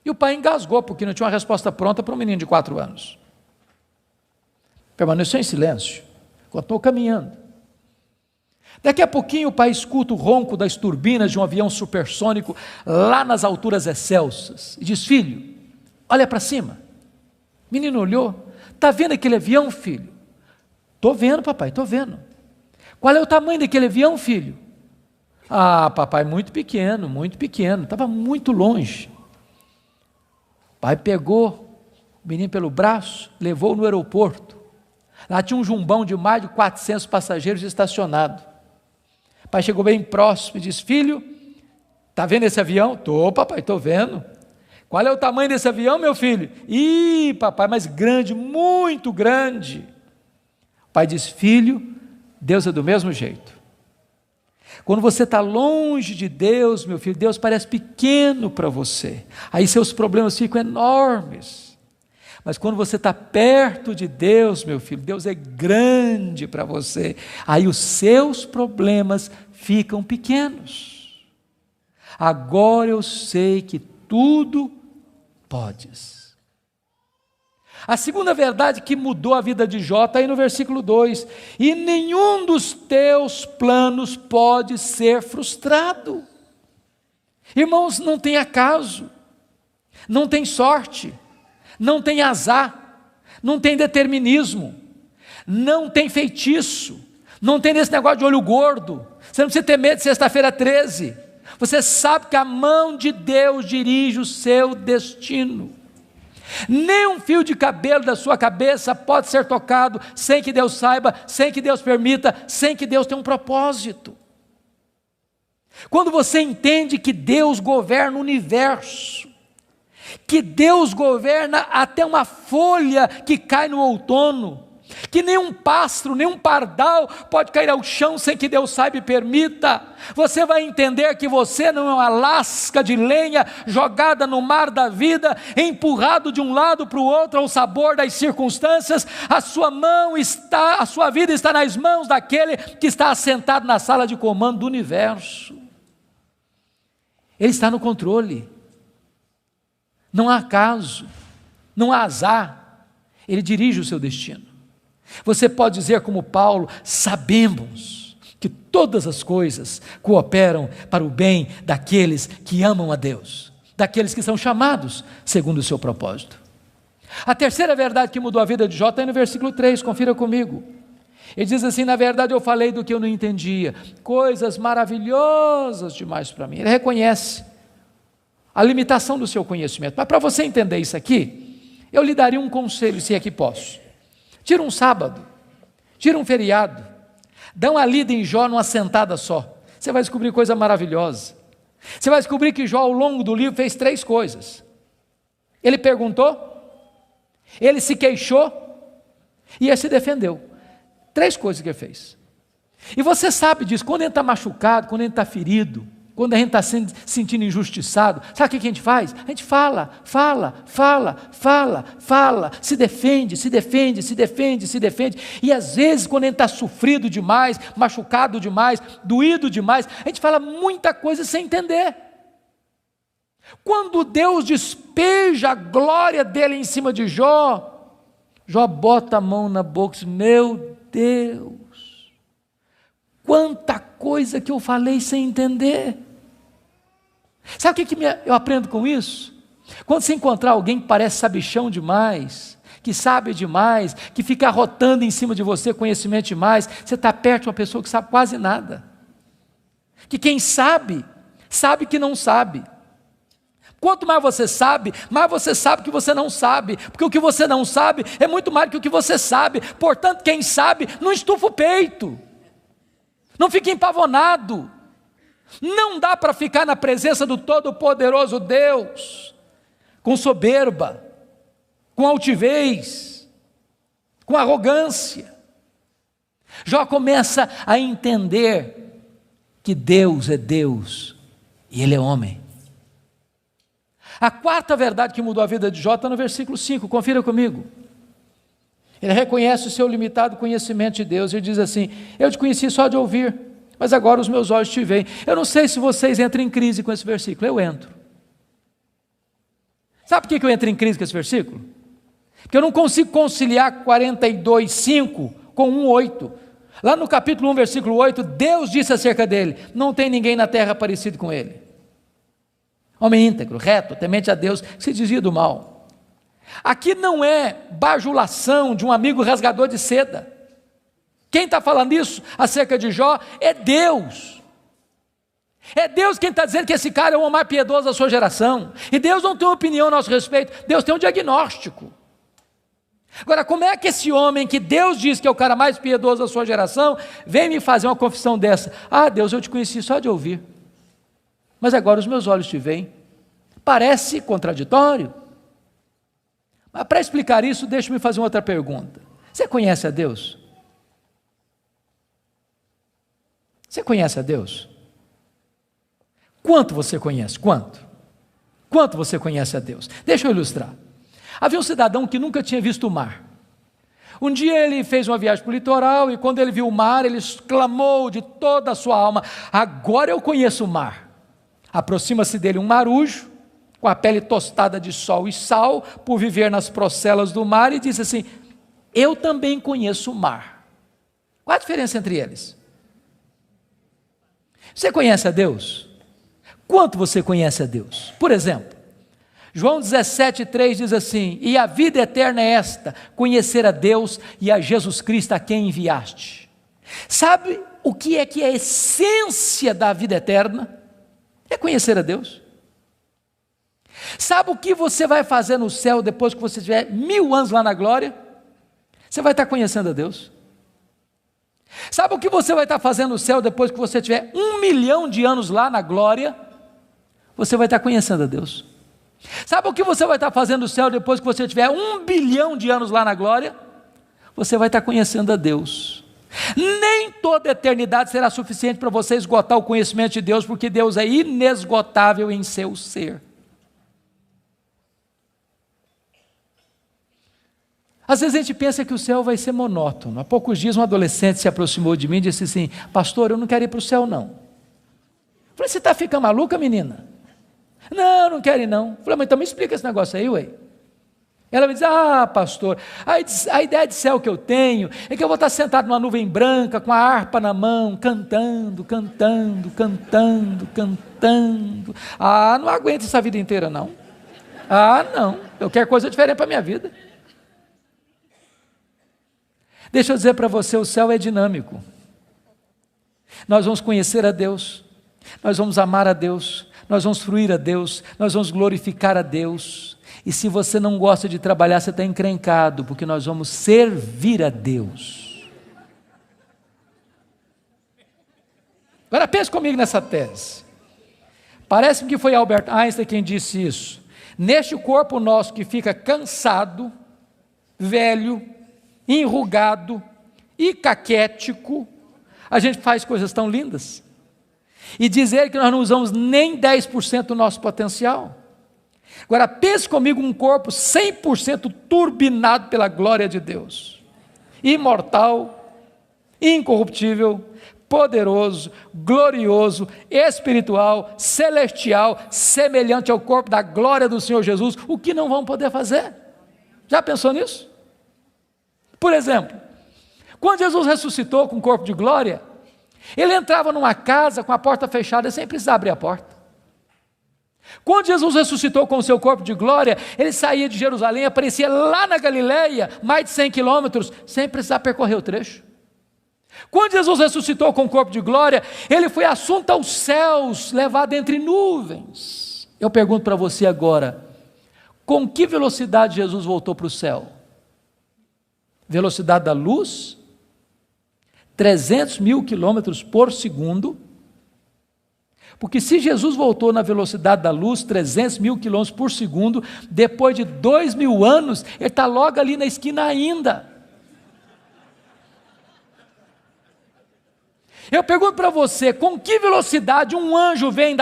E o pai engasgou, porque não tinha uma resposta pronta para um menino de 4 anos. Permaneceu em silêncio, continuou caminhando. Daqui a pouquinho o pai escuta o ronco das turbinas de um avião supersônico lá nas alturas excelsas e diz: filho, olha para cima. O menino olhou: está vendo aquele avião, filho? Estou vendo, papai, estou vendo. Qual é o tamanho daquele avião, filho? Ah, papai, muito pequeno, estava muito longe. O pai pegou o menino pelo braço, levou no aeroporto. Lá tinha um jumbão de mais de 400 passageiros estacionado. O pai chegou bem próximo e disse: filho, está vendo esse avião? Estou, papai, estou vendo. Qual é o tamanho desse avião, meu filho? Ih, papai, mas grande, muito grande. O pai disse: filho, Deus é do mesmo jeito. Quando você está longe de Deus, meu filho, Deus parece pequeno para você. Aí seus problemas ficam enormes. Mas quando você está perto de Deus, meu filho, Deus é grande para você. Aí os seus problemas ficam pequenos. Agora eu sei que tudo podes. A segunda verdade que mudou a vida de Jó está aí no versículo 2. E nenhum dos teus planos pode ser frustrado. Irmãos, não tem acaso, não tem sorte, não tem azar, não tem determinismo, não tem feitiço, não tem esse negócio de olho gordo. Você não precisa ter medo de sexta-feira 13. Você sabe que a mão de Deus dirige o seu destino. Nem um fio de cabelo da sua cabeça pode ser tocado sem que Deus saiba, sem que Deus permita, sem que Deus tenha um propósito. Quando você entende que Deus governa o universo, que Deus governa até uma folha que cai no outono, que nenhum pássaro, nenhum pardal pode cair ao chão sem que Deus saiba e permita, você vai entender que você não é uma lasca de lenha jogada no mar da vida, empurrado de um lado para o outro ao sabor das circunstâncias. A sua vida está nas mãos daquele que está assentado na sala de comando do universo. Ele está no controle. Não há acaso, não há azar, ele dirige o seu destino. Você pode dizer como Paulo: sabemos que todas as coisas cooperam para o bem daqueles que amam a Deus, daqueles que são chamados segundo o seu propósito. A terceira verdade que mudou a vida de Jó está aí no versículo 3, confira comigo. Ele diz assim: na verdade eu falei do que eu não entendia, coisas maravilhosas demais para mim. Ele reconhece a limitação do seu conhecimento. Mas para você entender isso aqui, eu lhe daria um conselho, se é que posso. Tira um sábado, tira um feriado, dá uma lida em Jó numa sentada só. Você vai descobrir coisa maravilhosa. Você vai descobrir que Jó, ao longo do livro, fez 3 coisas. Ele perguntou, ele se queixou e ele se defendeu. 3 coisas que ele fez. E você sabe disso, quando a gente está machucado, quando a gente está ferido, quando a gente está se sentindo injustiçado, sabe o que a gente faz? A gente fala, se defende, e às vezes quando a gente está sofrido demais, machucado demais, doído demais, a gente fala muita coisa sem entender. Quando Deus despeja a glória dele em cima de Jó, Jó bota a mão na boca e diz: meu Deus, quanta coisa que eu falei sem entender. Sabe o que eu aprendo com isso? Quando você encontrar alguém que parece sabichão demais, que sabe demais, que fica arrotando em cima de você conhecimento demais. Você está perto de uma pessoa que sabe quase nada. Que quem sabe, sabe que não sabe. Quanto mais você sabe que você não sabe, porque o que você não sabe é muito mais do que o que você sabe. Portanto, quem sabe, não estufa o peito, não fica empavonado. Não dá para ficar na presença do Todo-Poderoso Deus com soberba, com altivez, com arrogância. Jó começa a entender que Deus é Deus e Ele é homem. A quarta verdade que mudou a vida de Jó está no versículo 5, confira comigo. Ele reconhece o seu limitado conhecimento de Deus e diz assim: eu te conheci só de ouvir, mas agora os meus olhos te veem. Eu não sei se vocês entram em crise com esse versículo, eu entro. Sabe por que eu entro em crise com esse versículo? Porque eu não consigo conciliar 42:5 com 1:8. Lá no capítulo 1, versículo 8, Deus disse acerca dele: não tem ninguém na terra parecido com ele. Homem íntegro, reto, temente a Deus, que se desvia do mal. Aqui não é bajulação de um amigo rasgador de seda. Quem está falando isso acerca de Jó é Deus. É Deus quem está dizendo que esse cara é o homem mais piedoso da sua geração. E Deus não tem uma opinião a nosso respeito, Deus tem um diagnóstico. Agora, como é que esse homem que Deus diz que é o cara mais piedoso da sua geração, vem me fazer uma confissão dessa? Ah, Deus, eu te conheci só de ouvir, mas agora os meus olhos te veem. Parece contraditório. Mas para explicar isso, deixa-me fazer uma outra pergunta. Você conhece a Deus? Você conhece a Deus? Quanto você conhece? Quanto? Quanto você conhece a Deus? Deixa eu ilustrar. Havia um cidadão que nunca tinha visto o mar. Um dia ele fez uma viagem para o litoral e quando ele viu o mar, ele exclamou de toda a sua alma: agora eu conheço o mar. Aproxima-se dele um marujo, com a pele tostada de sol e sal, por viver nas procelas do mar, e disse assim: eu também conheço o mar. Qual a diferença entre eles? Você conhece a Deus? Quanto você conhece a Deus? Por exemplo, João 17,3 diz assim: e a vida eterna é esta, conhecer a Deus e a Jesus Cristo a quem enviaste. Sabe o que é a essência da vida eterna? É conhecer a Deus. Sabe o que você vai fazer no céu depois que você tiver 1000 anos lá na glória? Você vai estar conhecendo a Deus. Sabe o que você vai estar fazendo no céu depois que você tiver 1 milhão de anos lá na glória? Você vai estar conhecendo a Deus. Sabe o que você vai estar fazendo no céu depois que você tiver 1 bilhão de anos lá na glória? Você vai estar conhecendo a Deus. Nem toda a eternidade será suficiente para você esgotar o conhecimento de Deus, porque Deus é inesgotável em seu ser. Às vezes a gente pensa que o céu vai ser monótono. Há poucos dias um adolescente se aproximou de mim e disse assim: pastor, eu não quero ir para o céu não. Eu falei: você está ficando maluca, menina? Não, não quero ir não. Eu falei: mas então me explica esse negócio aí, ué. Ela me diz: ah, pastor, a ideia de céu que eu tenho é que eu vou estar sentado numa nuvem branca, com a harpa na mão, cantando, cantando, cantando, cantando. Ah, não aguento essa vida inteira não. Ah, não, eu quero coisa diferente para a minha vida. Deixa eu dizer para você, o céu é dinâmico. Nós vamos conhecer a Deus, nós vamos amar a Deus, nós vamos fruir a Deus, nós vamos glorificar a Deus. E se você não gosta de trabalhar, você está encrencado, porque nós vamos servir a Deus. Agora pense comigo nessa tese. Parece-me que foi Albert Einstein quem disse isso. Neste corpo nosso que fica cansado, velho, enrugado e caquético, a gente faz coisas tão lindas. E dizer que nós não usamos nem 10% do nosso potencial. Agora pense comigo um corpo 100% turbinado pela glória de Deus. Imortal, incorruptível, poderoso, glorioso, espiritual, celestial, semelhante ao corpo da glória do Senhor Jesus. O que não vamos poder fazer? Já pensou nisso? Por exemplo, quando Jesus ressuscitou com o corpo de glória, ele entrava numa casa com a porta fechada sem precisar abrir a porta. Quando Jesus ressuscitou com o seu corpo de glória, ele saía de Jerusalém, aparecia lá na Galileia, mais de 100 quilômetros, sem precisar percorrer o trecho. Quando Jesus ressuscitou com o corpo de glória, ele foi assunto aos céus, levado entre nuvens. Eu pergunto para você agora, com que velocidade Jesus voltou para o céu? Velocidade da luz? 300 mil quilômetros por segundo. Porque se Jesus voltou na velocidade da luz, 300 mil quilômetros por segundo, depois de 2000 anos, ele está logo ali na esquina ainda. Eu pergunto para você, com que velocidade um anjo vem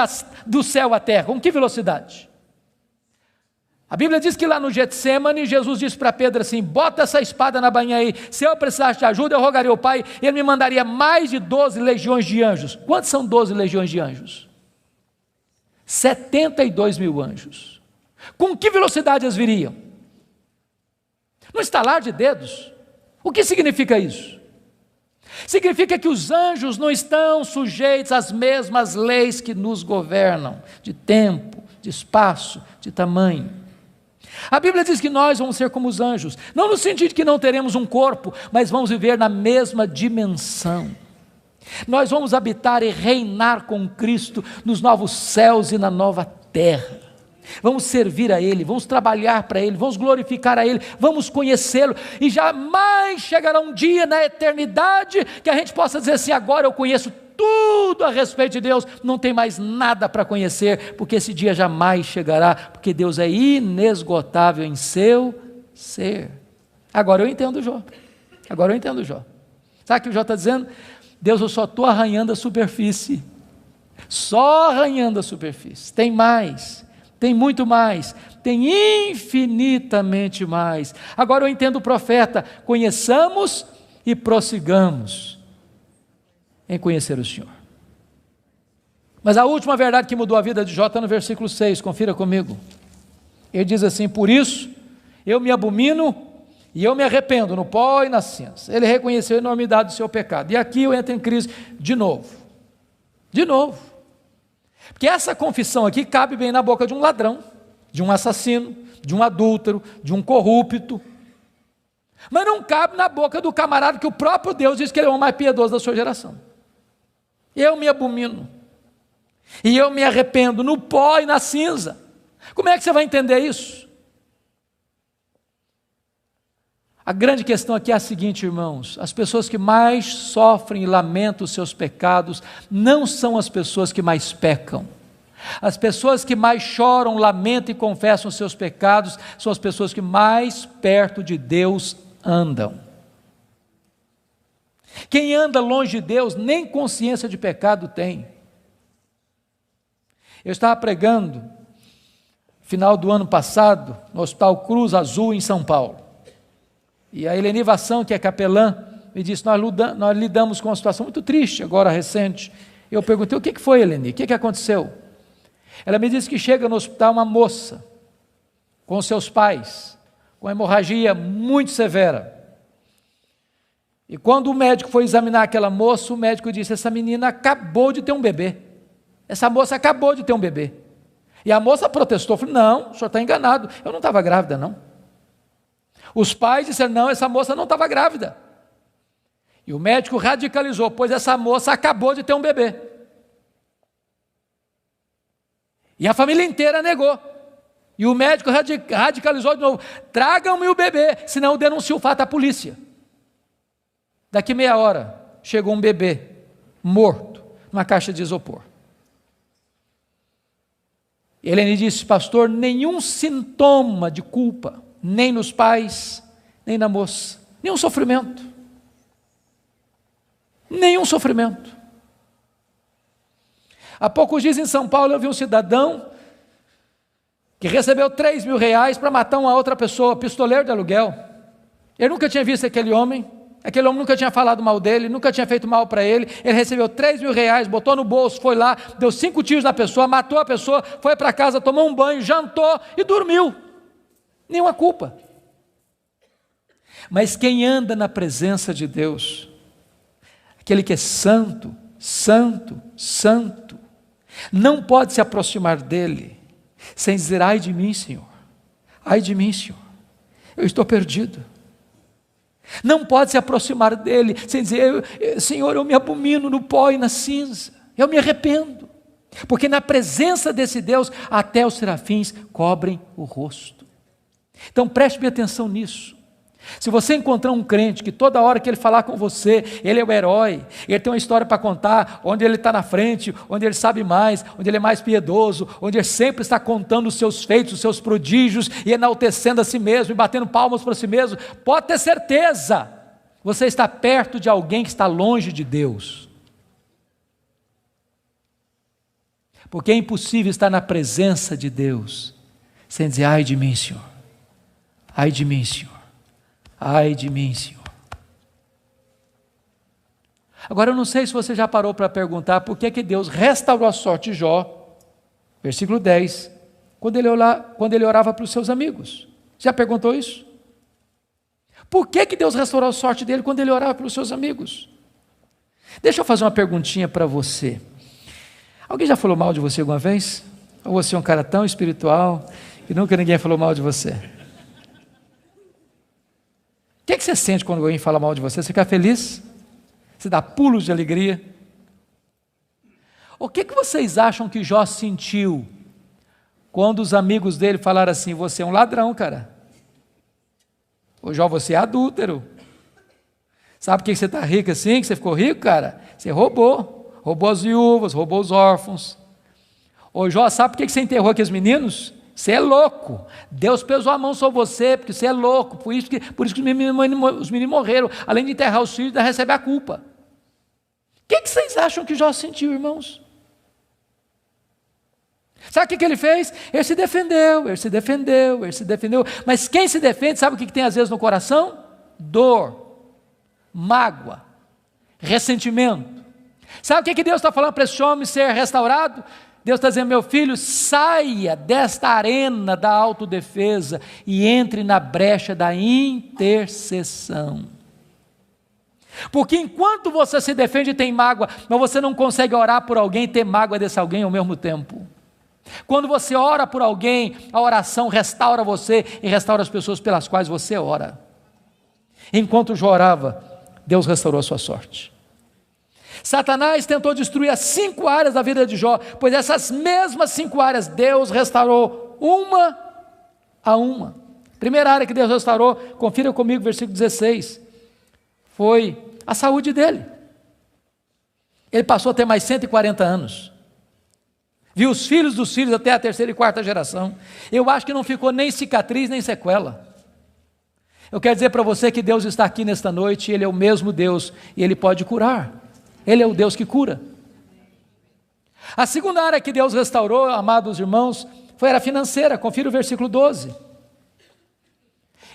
do céu à terra? Com que velocidade? A Bíblia diz que lá no Getsemane, Jesus disse para Pedro assim, bota essa espada na bainha aí, se eu precisasse de ajuda, eu rogaria ao Pai, ele me mandaria mais de 12 legiões de anjos. Quantos são 12 legiões de anjos? 72 mil anjos. Com que velocidade eles viriam? No estalar de dedos. O que significa isso? Significa que os anjos não estão sujeitos às mesmas leis que nos governam, de tempo, de espaço, de tamanho. A Bíblia diz que nós vamos ser como os anjos, não no sentido de que não teremos um corpo, mas vamos viver na mesma dimensão. Nós vamos habitar e reinar com Cristo nos novos céus e na nova terra. Vamos servir a Ele, vamos trabalhar para Ele, vamos glorificar a Ele, vamos conhecê-lo, e jamais chegará um dia na eternidade que a gente possa dizer assim, agora eu conheço tudo a respeito de Deus, não tem mais nada para conhecer, porque esse dia jamais chegará, porque Deus é inesgotável em seu ser. Agora eu entendo Jó, sabe o que o Jó está dizendo? Deus, eu só estou arranhando a superfície, só arranhando a superfície, tem mais, tem muito mais, tem infinitamente mais. Agora eu entendo o profeta, conheçamos e prossigamos em conhecer o Senhor. Mas a última verdade que mudou a vida de Jó está no versículo 6, confira comigo. Ele diz assim, por isso eu me abomino e eu me arrependo no pó e na cinza. Ele reconheceu a enormidade do seu pecado. E aqui eu entro em crise de novo. Porque essa confissão aqui cabe bem na boca de um ladrão, de um assassino, de um adúltero, de um corrupto. Mas não cabe na boca do camarada que o próprio Deus diz que ele é o mais piedoso da sua geração. Eu me abomino. E eu me arrependo no pó e na cinza. Como é que você vai entender isso? A grande questão aqui é a seguinte, irmãos, as pessoas que mais sofrem e lamentam os seus pecados não são as pessoas que mais pecam. As pessoas que mais choram, lamentam e confessam os seus pecados são as pessoas que mais perto de Deus andam. Quem anda longe de Deus nem consciência de pecado tem. Eu estava pregando final do ano passado no Hospital Cruz Azul em São Paulo. E a Eleni Vassão, que é capelã, me disse, nós lidamos com uma situação muito triste, agora recente. Eu perguntei, o que foi, Eleni? O que aconteceu? Ela me disse que chega no hospital uma moça, com seus pais, com hemorragia muito severa. E quando o médico foi examinar aquela moça, o médico disse, essa menina acabou de ter um bebê. Essa moça acabou de ter um bebê. E a moça protestou, falou, não, o senhor está enganado, eu não estava grávida não. Os pais disseram, não, essa moça não estava grávida. E o médico radicalizou, pois essa moça acabou de ter um bebê. E a família inteira negou. E o médico radicalizou de novo, tragam-me o bebê, senão eu denuncio o fato à polícia. Daqui meia hora, chegou um bebê, morto, numa caixa de isopor. Ele disse, pastor, nenhum sintoma de culpa, nem nos pais, nem na moça, nenhum sofrimento. Há poucos dias em São Paulo eu vi um cidadão que recebeu 3 mil reais para matar uma outra pessoa, pistoleiro de aluguel. Ele nunca tinha visto aquele homem nunca tinha falado mal dele, nunca tinha feito mal para ele. Ele recebeu 3 mil reais, botou no bolso, foi lá, deu 5 tiros na pessoa, matou a pessoa, foi para casa, tomou um banho, jantou e dormiu. Nenhuma culpa. Mas quem anda na presença de Deus, aquele que é santo, santo, santo, não pode se aproximar dele sem dizer: ai de mim, Senhor, ai de mim, Senhor, eu estou perdido. Não pode se aproximar dele sem dizer: Senhor, eu me abomino no pó e na cinza, eu me arrependo, porque na presença desse Deus até os serafins cobrem o rosto. Então preste bem atenção nisso. Se você encontrar um crente que toda hora que ele falar com você, ele é o herói, ele tem uma história para contar, onde ele está na frente, onde ele sabe mais, onde ele é mais piedoso, onde ele sempre está contando os seus feitos, os seus prodígios, e enaltecendo a si mesmo, e batendo palmas para si mesmo, pode ter certeza, você está perto de alguém que está longe de Deus. Porque é impossível estar na presença de Deus sem dizer: ai de mim, Senhor, ai de mim, Senhor, ai de mim, Senhor. Agora eu não sei se você já parou para perguntar por que Deus restaurou a sorte de Jó, versículo 10, quando ele orava para os seus amigos. Já perguntou isso? Por que Deus restaurou a sorte dele quando ele orava pelos seus amigos? Deixa eu fazer uma perguntinha para você. Alguém já falou mal de você alguma vez? Ou você é um cara tão espiritual que nunca ninguém falou mal de você? O que você sente quando alguém fala mal de você? Você fica feliz? Você dá pulos de alegria? O que vocês acham que Jó sentiu quando os amigos dele falaram assim: você é um ladrão, cara? Ô Jó, você é adúltero. Sabe por que você está rico assim? Que você ficou rico, cara? Você roubou as viúvas, roubou os órfãos. Ô Jó, sabe por que você enterrou aqueles meninos? Você é louco, Deus pesou a mão sobre você, porque você é louco, por isso que os meninos morreram, além de enterrar os filhos, ainda recebe a culpa. O que vocês acham que Jó sentiu, irmãos? Sabe o que ele fez? Ele se defendeu, mas quem se defende, sabe o que tem às vezes no coração? Dor, mágoa, ressentimento. Sabe o que Deus está falando para esse homem ser restaurado? Deus está dizendo: meu filho, saia desta arena da autodefesa e entre na brecha da intercessão. Porque enquanto você se defende e tem mágoa, mas você não consegue orar por alguém e ter mágoa desse alguém ao mesmo tempo. Quando você ora por alguém, a oração restaura você e restaura as pessoas pelas quais você ora. Enquanto Jó orava, Deus restaurou a sua sorte. Satanás tentou destruir as 5 áreas da vida de Jó, pois essas mesmas 5 áreas Deus restaurou uma a uma. Primeira área que Deus restaurou, confira comigo, versículo 16, foi a saúde dele. Ele passou a ter mais 140 anos. Viu os filhos dos filhos até a 3ª e 4ª geração. Eu acho que não ficou nem cicatriz, nem sequela. Eu quero dizer para você que Deus está aqui nesta noite, Ele é o mesmo Deus, e Ele pode curar. Ele é o Deus que cura. A segunda área que Deus restaurou, amados irmãos, foi a área financeira. Confira o versículo 12.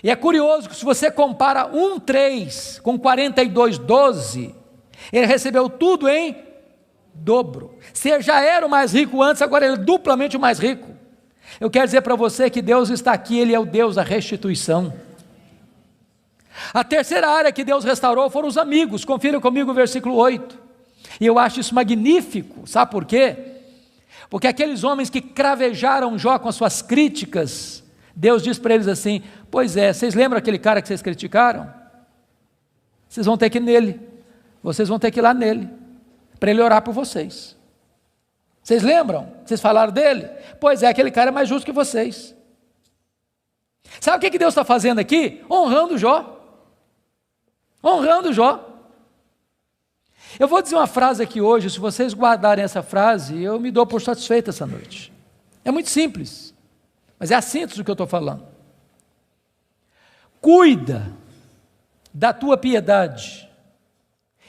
E é curioso que se você compara 1,3 com 42,12, ele recebeu tudo em dobro. Se já era o mais rico antes, agora ele é duplamente o mais rico. Eu quero dizer para você que Deus está aqui, Ele é o Deus da restituição. A terceira área que Deus restaurou foram os amigos. Confira comigo o versículo 8. E eu acho isso magnífico. Sabe por quê? Porque aqueles homens que cravejaram Jó com as suas críticas, Deus diz para eles assim: pois é, vocês lembram aquele cara que vocês criticaram? Vocês vão ter que ir nele, vocês vão ter que ir lá nele, para ele orar por vocês. Vocês lembram? Vocês falaram dele? Pois é, aquele cara é mais justo que vocês. Sabe o que Deus está fazendo aqui? Honrando Jó. Honrando Jó. Eu vou dizer uma frase aqui hoje, se vocês guardarem essa frase, eu me dou por satisfeito essa noite. É muito simples, mas é a síntese do que eu estou falando. Cuida da tua piedade,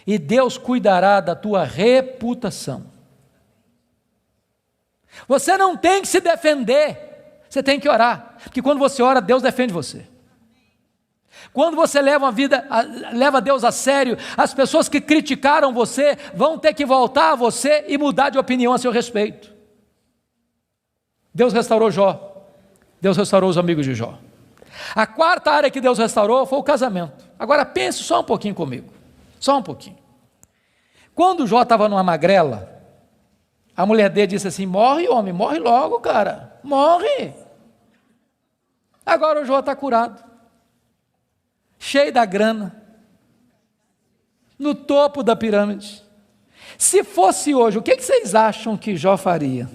e Deus cuidará da tua reputação. Você não tem que se defender, você tem que orar, porque quando você ora, Deus defende você. Quando você leva Deus a sério, as pessoas que criticaram você vão ter que voltar a você e mudar de opinião a seu respeito. Deus restaurou Jó, Deus restaurou os amigos de Jó. A quarta área que Deus restaurou foi o casamento. Agora pense só um pouquinho comigo, só um pouquinho. Quando Jó estava numa magrela, A mulher dele disse assim: morre, homem, morre logo, cara, morre. Agora o Jó está curado, cheio da grana, no topo da pirâmide. Se fosse hoje, o que vocês acham que Jó faria?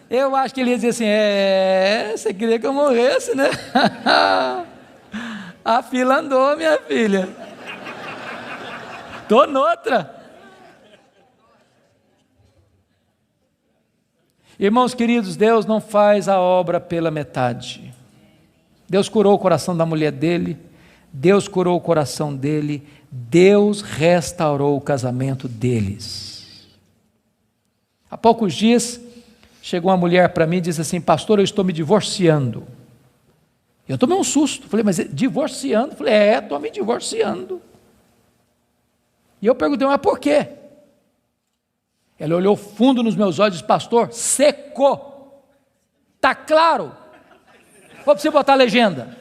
Eu acho que ele ia dizer assim: você queria que eu morresse, né? A fila andou, minha filha. Estou noutra. Irmãos queridos, Deus não faz a obra pela metade. Deus curou o coração da mulher dele, Deus curou o coração dele, Deus restaurou o casamento deles. Há poucos dias, chegou uma mulher para mim e disse assim: pastor, eu estou me divorciando. Eu tomei um susto, falei: mas divorciando? Falei: estou me divorciando. E eu perguntei: mas por quê? Ela olhou fundo nos meus olhos e disse: pastor, secou. Está claro? Vou precisar botar a legenda.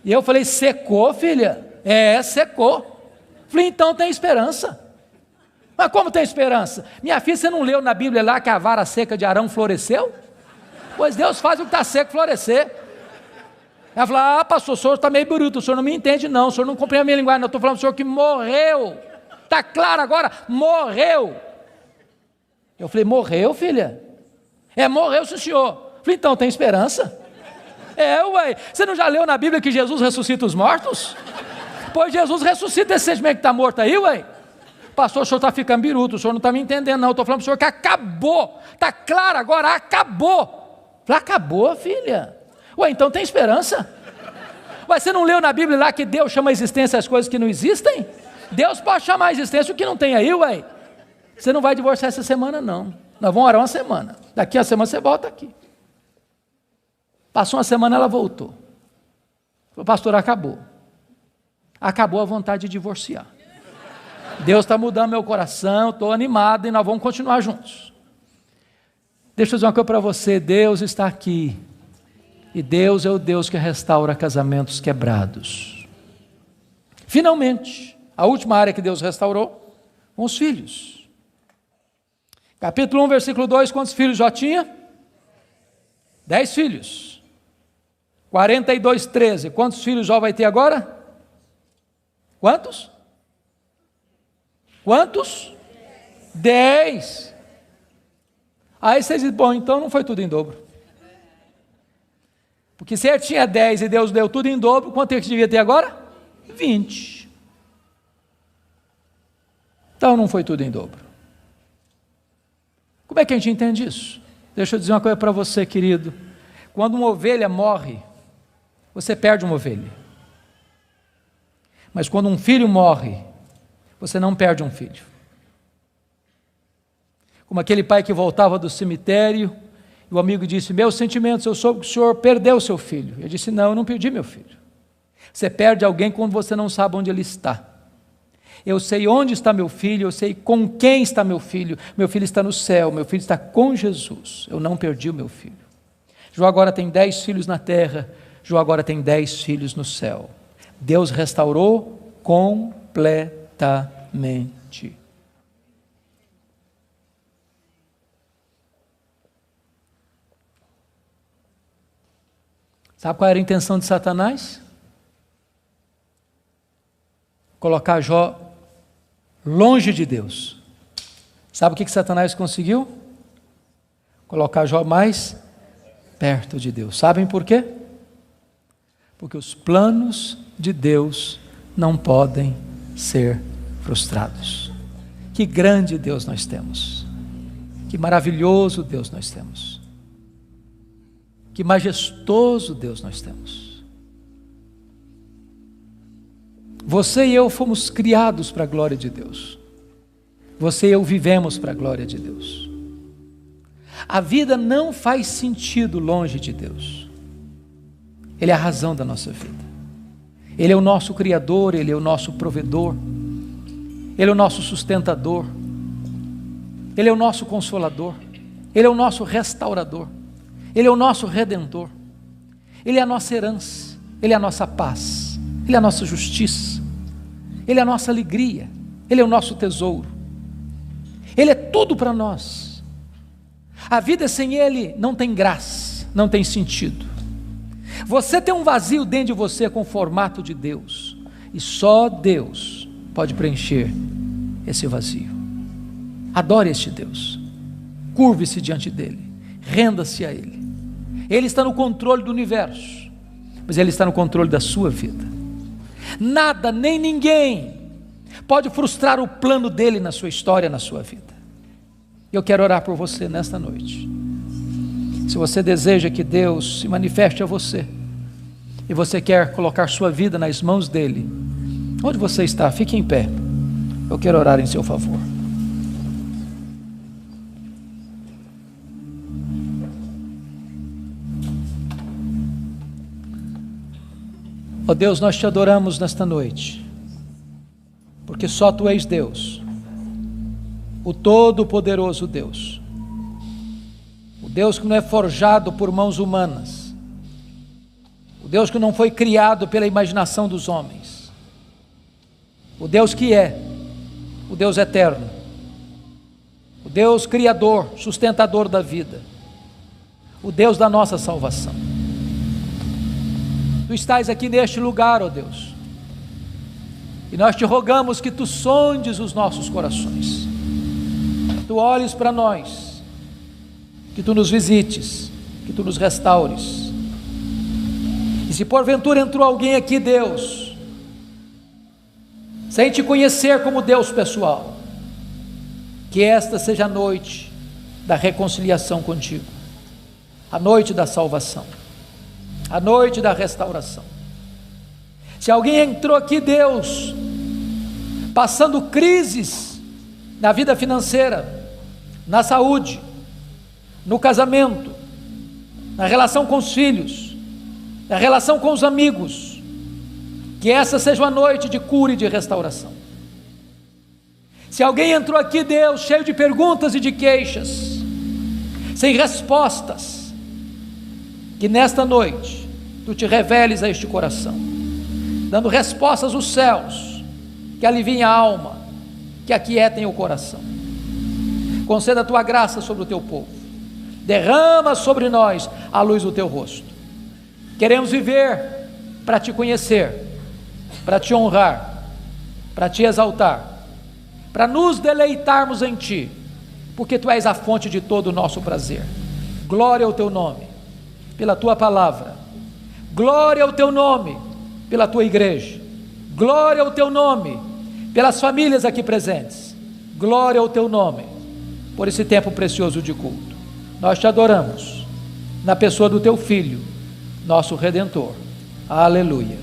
E eu falei: secou, filha? Secou. Falei: então tem esperança. Mas como tem esperança? Minha filha, você não leu na Bíblia lá que a vara seca de Arão floresceu? Pois Deus faz o que está seco florescer. Ela falou: pastor, o senhor está meio bruto, o senhor não me entende não, o senhor não compreende a minha linguagem, não, eu estou falando do senhor que morreu. Está claro agora? Morreu. Eu falei: morreu, filha? Morreu, sim, senhor. Eu falei: então tem esperança. Ué, você não já leu na Bíblia que Jesus ressuscita os mortos? Pois Jesus ressuscita esse sentimento que está morto aí, ué. Pastor, o senhor está ficando biruto, o senhor não está me entendendo não, eu estou falando para o senhor que acabou, está claro agora, acabou. Falei: acabou, filha? Ué, então tem esperança. Ué, você não leu na Bíblia lá que Deus chama a existência as coisas que não existem? Deus pode chamar a existência o que não tem aí, ué. Você não vai divorciar essa semana não, nós vamos orar uma semana, daqui a semana você volta aqui. Passou uma semana, ela voltou. Falei: pastor, acabou a vontade de divorciar. Deus está mudando meu coração, estou animado e nós vamos continuar juntos. Deixa eu dizer uma coisa para você: Deus está aqui. E Deus é o Deus que restaura casamentos quebrados. Finalmente, a última área que Deus restaurou, com os filhos. Capítulo 1, versículo 2, quantos filhos Jó tinha? 10 filhos. 42, 13. Quantos filhos Jó vai ter agora? Quantos? 10. Aí vocês dizem: bom, então não foi tudo em dobro. Porque se ele tinha 10 e Deus deu tudo em dobro, quanto é que devia ter agora? 20. Então não foi tudo em dobro. Como é que a gente entende isso? Deixa eu dizer uma coisa para você, querido. Quando uma ovelha morre, você perde uma ovelha. Mas quando um filho morre, você não perde um filho. Como aquele pai que voltava do cemitério, e o amigo disse: meus sentimentos, eu soube que o senhor perdeu seu filho. Eu disse: não, eu não perdi meu filho. Você perde alguém quando você não sabe onde ele está. Eu sei onde está meu filho, eu sei com quem está meu filho está no céu, meu filho está com Jesus, eu não perdi o meu filho. Jó agora tem 10 filhos na terra, Jó agora tem 10 filhos no céu. Deus restaurou completamente. Sabe qual era a intenção de Satanás? Colocar Jó longe de Deus. Sabe o que Satanás conseguiu? Colocar Jó mais perto de Deus. Sabem por quê? Porque os planos de Deus não podem ser frustrados. Que grande Deus nós temos. Que maravilhoso Deus nós temos. Que majestoso Deus nós temos. Você e eu fomos criados para a glória de Deus. Você e eu vivemos para a glória de Deus. A vida não faz sentido longe de Deus. Ele é a razão da nossa vida. Ele é o nosso Criador, Ele é o nosso provedor, Ele é o nosso sustentador, Ele é o nosso consolador, Ele é o nosso restaurador, Ele é o nosso redentor, Ele é a nossa herança, Ele é a nossa paz, Ele é a nossa justiça, Ele é a nossa alegria, Ele é o nosso tesouro, Ele é tudo para nós. A vida sem Ele não tem graça, não tem sentido. Você tem um vazio dentro de você com o formato de Deus, e só Deus pode preencher esse vazio. Adore este Deus, curve-se diante dEle, renda-se a Ele. Ele está no controle do universo, mas Ele está no controle da sua vida. Nada, nem ninguém pode frustrar o plano dEle na sua história, na sua vida. Eu quero orar por você nesta noite. Se você deseja que Deus se manifeste a você, e você quer colocar sua vida nas mãos dEle, onde você está, fique em pé. Eu quero orar em seu favor. Ó Deus, nós te adoramos nesta noite, porque só Tu és Deus, o Todo-Poderoso Deus, o Deus que não é forjado por mãos humanas, o Deus que não foi criado pela imaginação dos homens, o Deus que é, o Deus eterno, o Deus criador, sustentador da vida, o Deus da nossa salvação. Tu estás aqui neste lugar, ó Deus, e nós te rogamos que Tu sondes os nossos corações, que Tu olhes para nós, que Tu nos visites, que Tu nos restaures. E se porventura entrou alguém aqui, Deus, sem Te conhecer como Deus pessoal, que esta seja a noite da reconciliação contigo, a noite da salvação, a noite da restauração. Se alguém entrou aqui, Deus, passando crises na vida financeira, na saúde, no casamento, na relação com os filhos, na relação com os amigos, que essa seja uma noite de cura e de restauração. Se alguém entrou aqui, Deus, cheio de perguntas e de queixas, sem respostas, que nesta noite Tu te reveles a este coração, dando respostas aos céus, que aliviem a alma, que aquietem o coração. Conceda a Tua graça sobre o Teu povo, derrama sobre nós a luz do Teu rosto. Queremos viver para Te conhecer, para Te honrar, para Te exaltar, para nos deleitarmos em Ti, porque Tu és a fonte de todo o nosso prazer. Glória ao Teu nome, pela Tua palavra, glória ao Teu nome, pela Tua igreja, glória ao Teu nome, pelas famílias aqui presentes, glória ao Teu nome, por esse tempo precioso de culto. Nós Te adoramos, na pessoa do Teu Filho, nosso Redentor. Aleluia.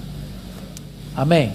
Amém.